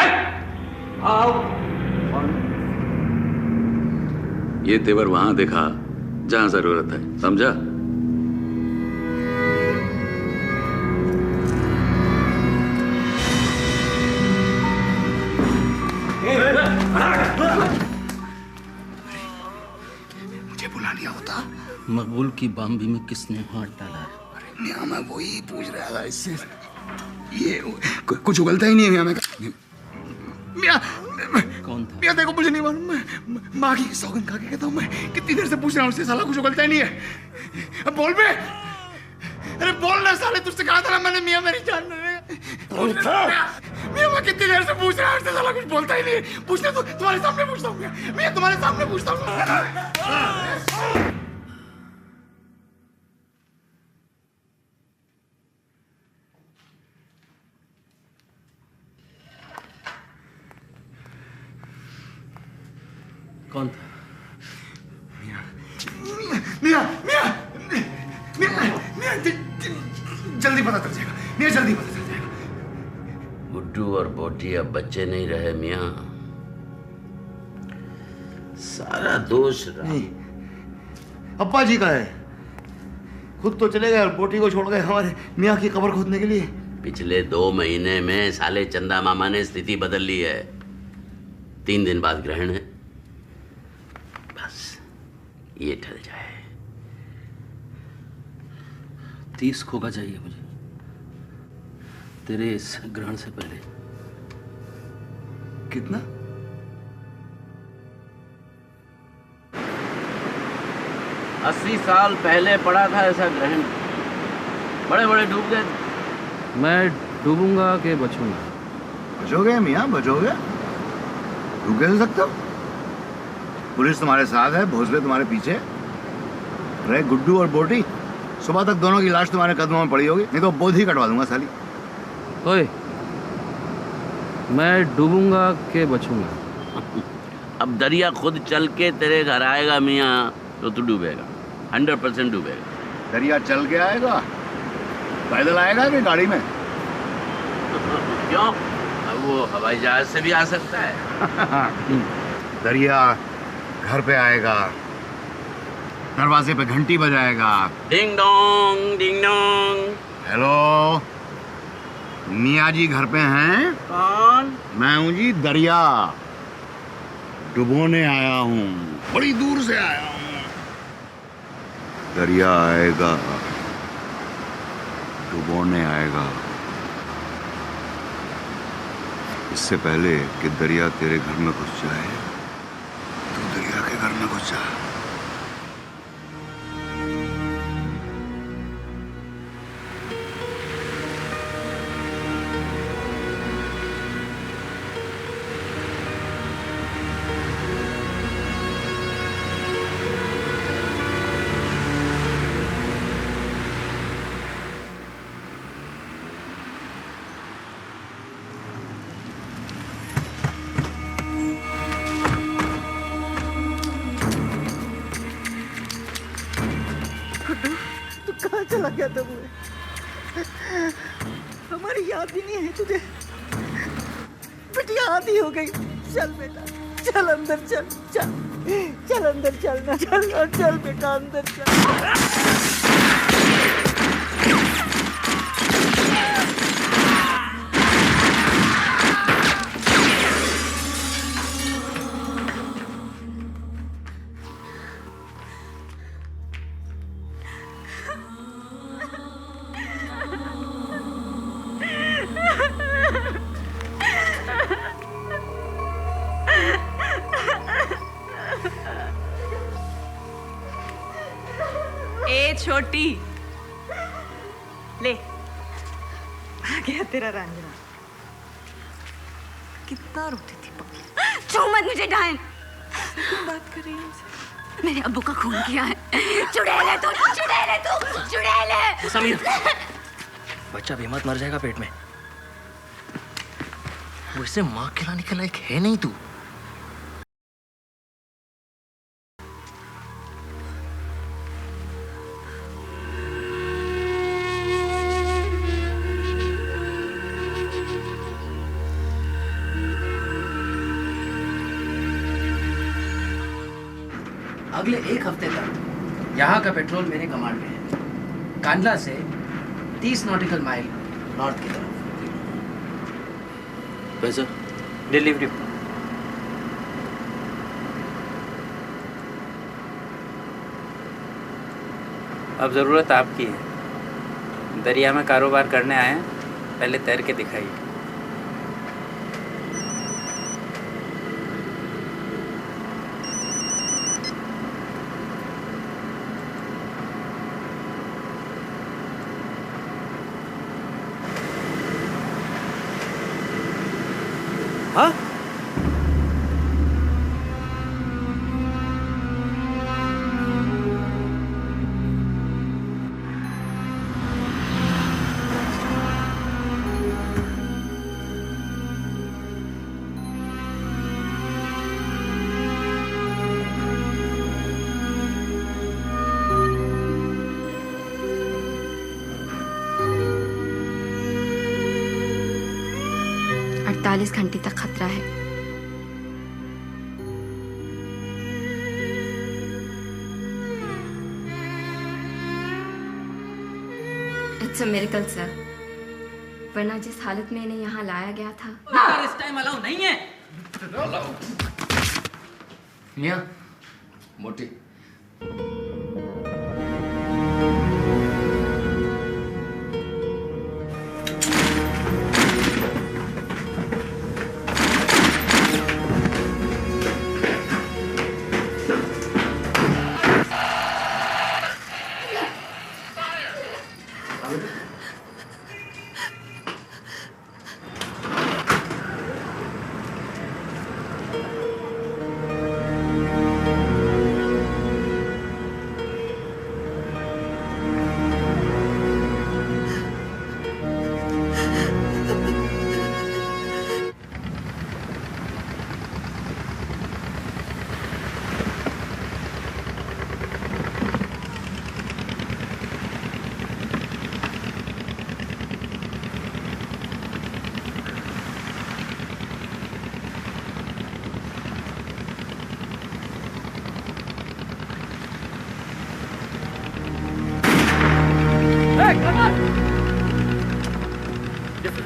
ये तेवर वहां दिखा जहां जरूरत है, समझा? मुझे बुला लिया होता। मकबूल की बाम्बी में किसने हाथ डाला? अरे मियाँ मैं वही पूछ रहा था इससे, ये कुछ उगलता ही नहीं है मियाँ। मैं मियाँ कौन था? मियाँ देखो मुझे नहीं मालूम, मैं माँ की सौगंध खा के कहता हूँ, मैं कितनी देर से पूछ रहा हूँ उससे, साला कुछ उगलता ही नहीं है। अब बोल बे, अरे बोल ना साले, तुझसे कहा था ना मैंने मियाँ मेरी जान। मियाँ मैं कितनी देर से पूछ रहा हूँ उससे, साला कुछ बोलता ही नहीं है। पूछना तो तुम्हारे सामने पूछता हूँ मियाँ, तुम्हारे सामने पूछता हूँ। कौन था? मियाँ मियाँ मियाँ मियाँ जल्दी पता चल जाएगा मियाँ, जल्दी पता चल जाएगा। गुड्डू और बोटी अब बच्चे नहीं रहे मियाँ, सारा दोष नहीं, अप्पा जी का है। खुद तो चले गए और बोटी को छोड़ गए हमारे मियाँ की कब्र खोदने के लिए। पिछले 2 महीने में साले चंदा मामा ने स्थिति बदल ली है। 3 दिन बाद ग्रहण है, बस ये टल जाए। 30 खोका चाहिए मुझे तेरे इस ग्रहण से पहले। कितना? 80 साल पहले पड़ा था ऐसा ग्रहण, बड़े बड़े डूब गए। मैं डूबूंगा कि बचूंगा? बचोगे मियाँ, बचोगे। डूब कैसे सकते हो? पुलिस तुम्हारे साथ है, भोसले तुम्हारे पीछे रहे। गुड्डू और बोटी सुबह तक दोनों की लाश तुम्हारे कदमों में पड़ी होगी, नहीं तो बोध ही कटवा दूंगा साली। ओए, मैं डूबूंगा कि बचूंगा? अब दरिया खुद चल के तेरे घर आएगा मियाँ तो तू डूबेगा, 100% डूबेगा। दरिया चल के आएगा? पैदल आएगा कि गाड़ी में? क्यों? अब वो हवाई जहाज से भी आ सकता है। दरिया घर पे आएगा, दरवाजे पे घंटी बजाएगा, ding dong ding dong. Hello, मियाँ जी घर पे हैं? कौन? मैं हूँ जी दरिया, डुबोने आया हूँ, बड़ी दूर से आया हूँ। दरिया आएगा, डुबोने आएगा। इससे पहले कि दरिया तेरे घर में घुस जाए, तू दरिया के घर में घुस जा। कहाँ चला गया था वो? हमारी याद ही नहीं है तुझे। बिटिया आधी हो गई। चल बेटा, चल अंदर चल, चल चल अंदर चल ना, चल बेटा अंदर चल। ए छोटी, ले आ गया तेरा रंजना। कितना रोती थी पगली। छू मत मुझे डायन। बात कर रही है? मेरे अब्बू का खून किया है। चुड़ैल है तू, चुड़ैल है तू, चुड़ैल है। समीर, बच्चा बेमत मर जाएगा पेट में। वो इससे माँ खिलाने के लायक है नहीं तू। अगले 1 हफ्ते तक यहाँ का पेट्रोल मेरे कमांड में है। कांडला से 30 नॉटिकल माइल नॉर्थ की तरफ। पैसा डिलीवरी। अब ज़रूरत आपकी है। दरिया में कारोबार करने आए हैं, पहले तैर के दिखाइए। हाँ? अड़तालीस घंटे तक खतरा है। इट्स अ मिरेकल सर, वरना जिस हालत में इन्हें यहाँ लाया गया था। इस टाइम अलाउ नहीं है। मियां, मोटी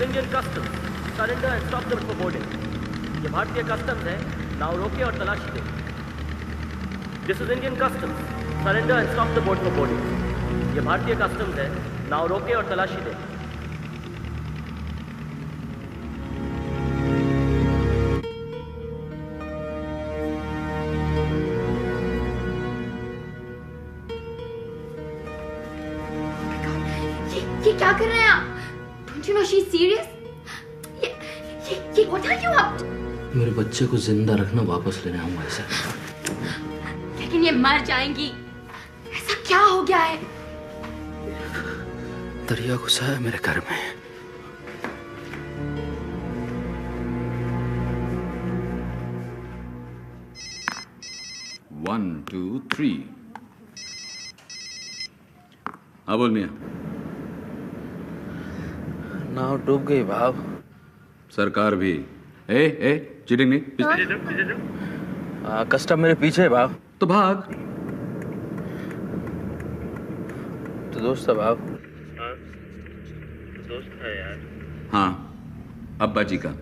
Indian customs, surrender and stop the for boarding. ये भारतीय कस्टम्स है, नाव रोके और तलाशी दे। This is Indian customs, surrender and stop the boat for boarding. ये भारतीय कस्टम्स है, नाव रोके और तलाशी दे। ये क्या कर रहे हैं आप? Don't you know she's serious? ये what are you up to? मेरे बच्चे को जिंदा रखना वापस लेने आऊंगा इसे। लेकिन ये मर जाएंगी। ऐसा क्या हो गया है? दरिया घुसा है मेरे घर में। One two three. हाँ बोल मियां। नाव डूब गई भाव। सरकार भी। ए चीटिंग नहीं। कस्टम मेरे पीछे है भाव। तो भाग। तो दोस्त है भाव। दोस्त है यार। हाँ, अब्बा जी का।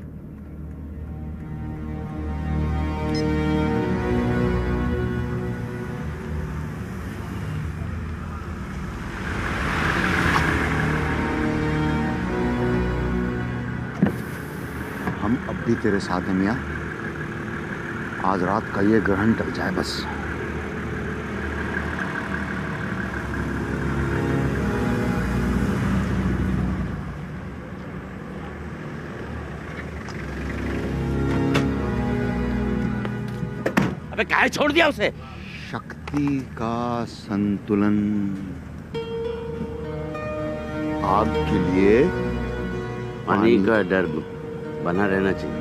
हम अब भी तेरे साथ हैं मियां। आज रात का ये ग्रहण टल जाए बस। अबे काहे छोड़ दिया उसे? शक्ति का संतुलन। आग के लिए पानी का डर बना रहना चाहिए।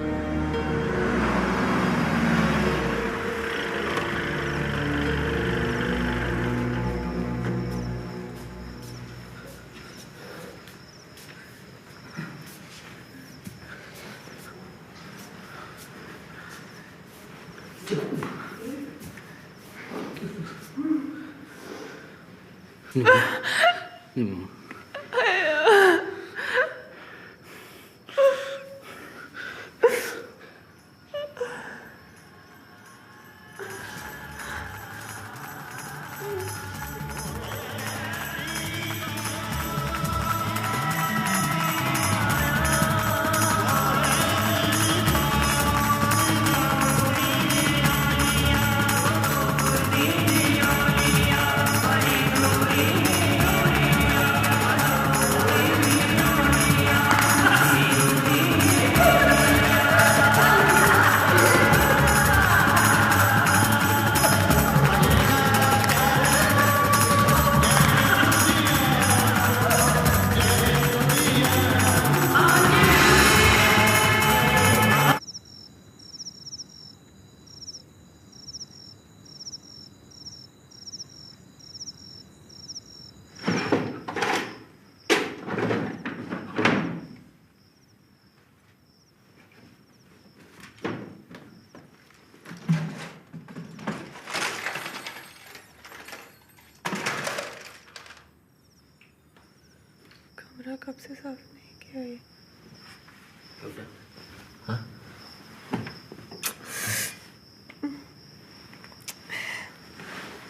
कमरा कब से साफ नहीं किया ये?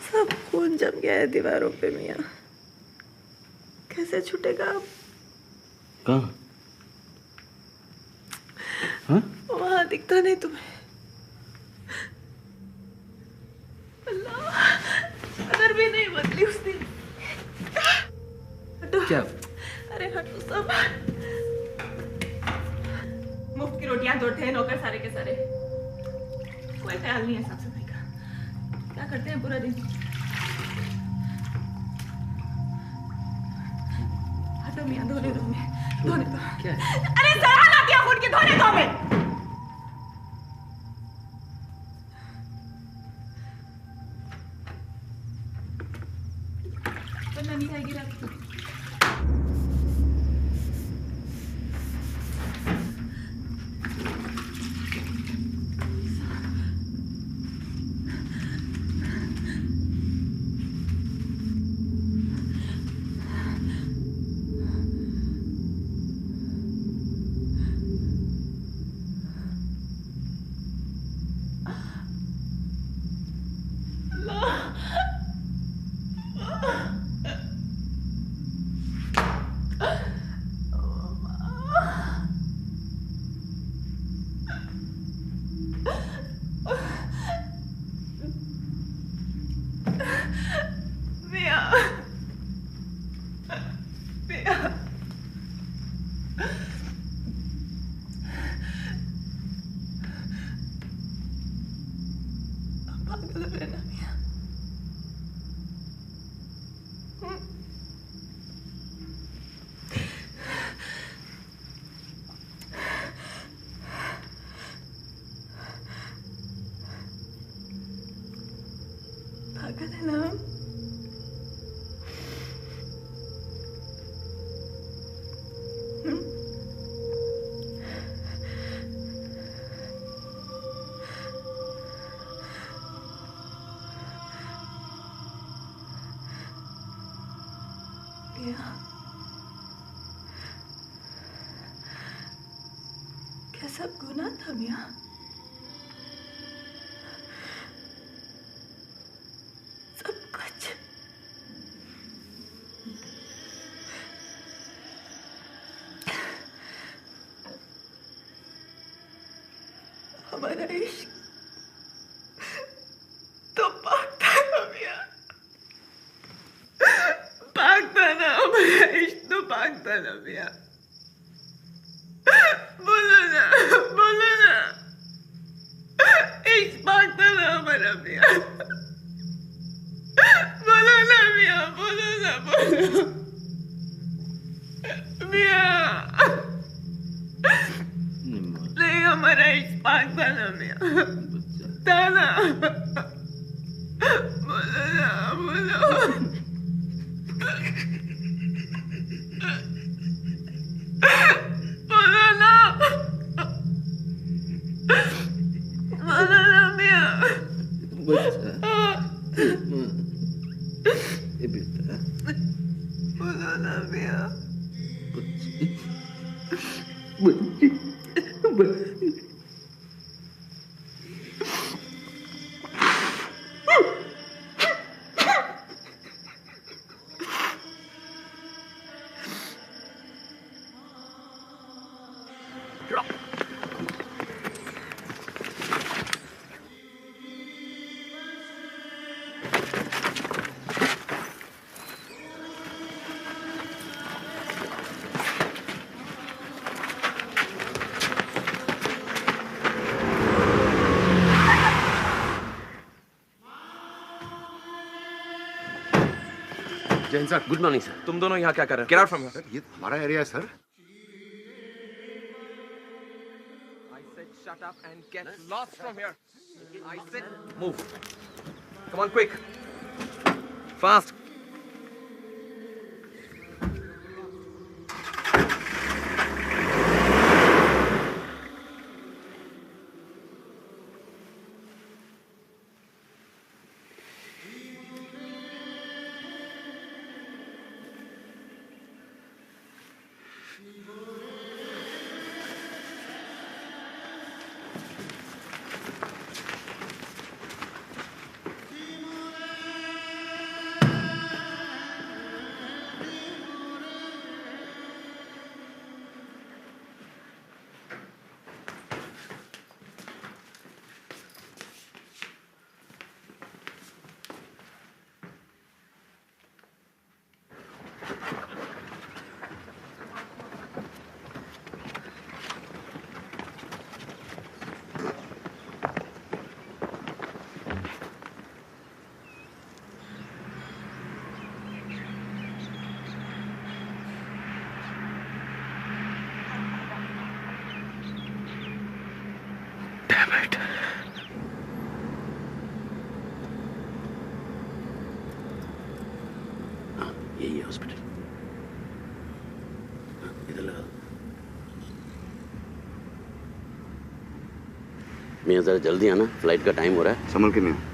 सब खून जम गया है दीवारों पे मियाँ। कैसे छूटेगा अब? कहाँ? वहाँ दिखता नहीं तुम्हें? अल्लाह, चादर भी नहीं बदली उस दिन। हटो। क्या? अरे हटो सब। मुफ्त की रोटियां तोड़ते हैं नौकर सारे के सारे। कोई ख्याल नहीं है साफ सफाई का। क्या करते हैं पूरा दिन? हटो मियाँ, धोने दो हमें, धोने दो। क्या? अरे जरा ना दिया खून के, धोने दो हमें। वरना नहीं आएगी रात को। पागल है ना हम? क्या सब गुनाह था मियाँ? सब कुछ। हमारा इश्क तो पाक था ना मियाँ, पाक था ना, हमारा इश्क तो पाक था ना मियाँ। बोलो ना, बोलो ना, इश्क पाक था ना हमारा मियाँ। बोलो ना मियाँ, बोलो ना, बोलो मियाँ। नहीं, हमारा इश्क पाक था ना मियाँ, था ना। बोलो ना, बोलो। बोलो ना, बोलो ना मियाँ। ये बेटा, बोलो ना मियाँ। Jain sir, good morning sir. तुम दोनों यहाँ क्या कर रहे हो? Get out from here. Sir, ये हमारा एरिया है sir. I said shut up and get lost from here. I said move. Come on, quick. Fast. यही है हॉस्पिटल। इधर लगा। मियाँ जरा जल्दी आना, फ्लाइट का टाइम हो रहा है। संभल के मियाँ।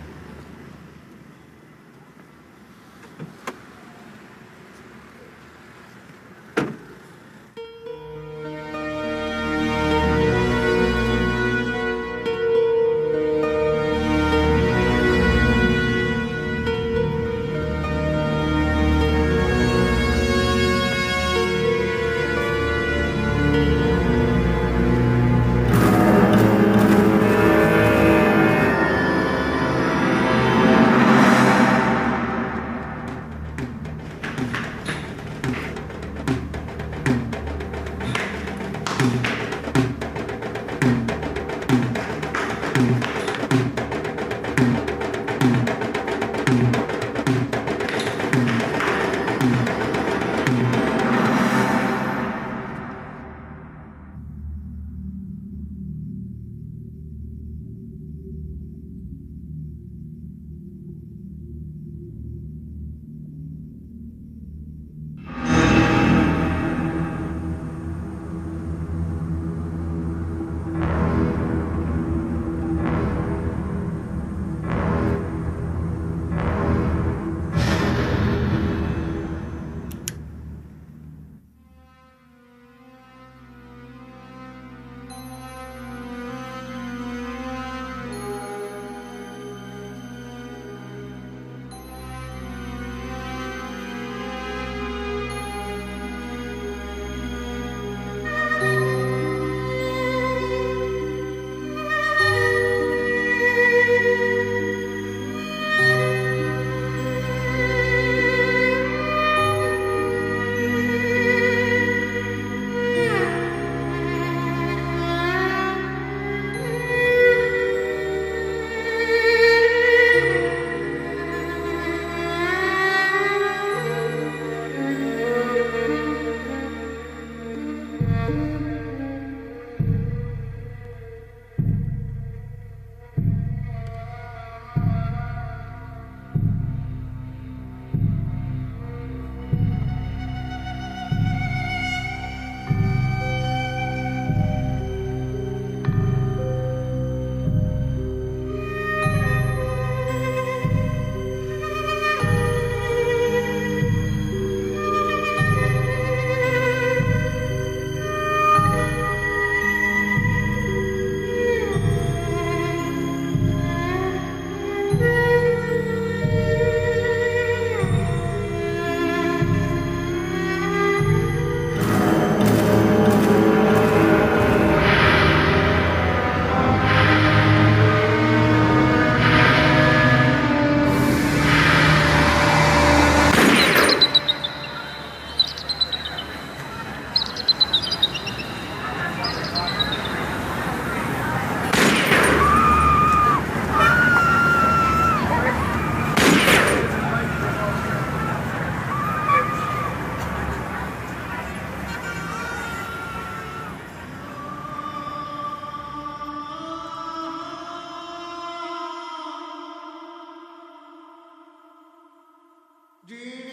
जी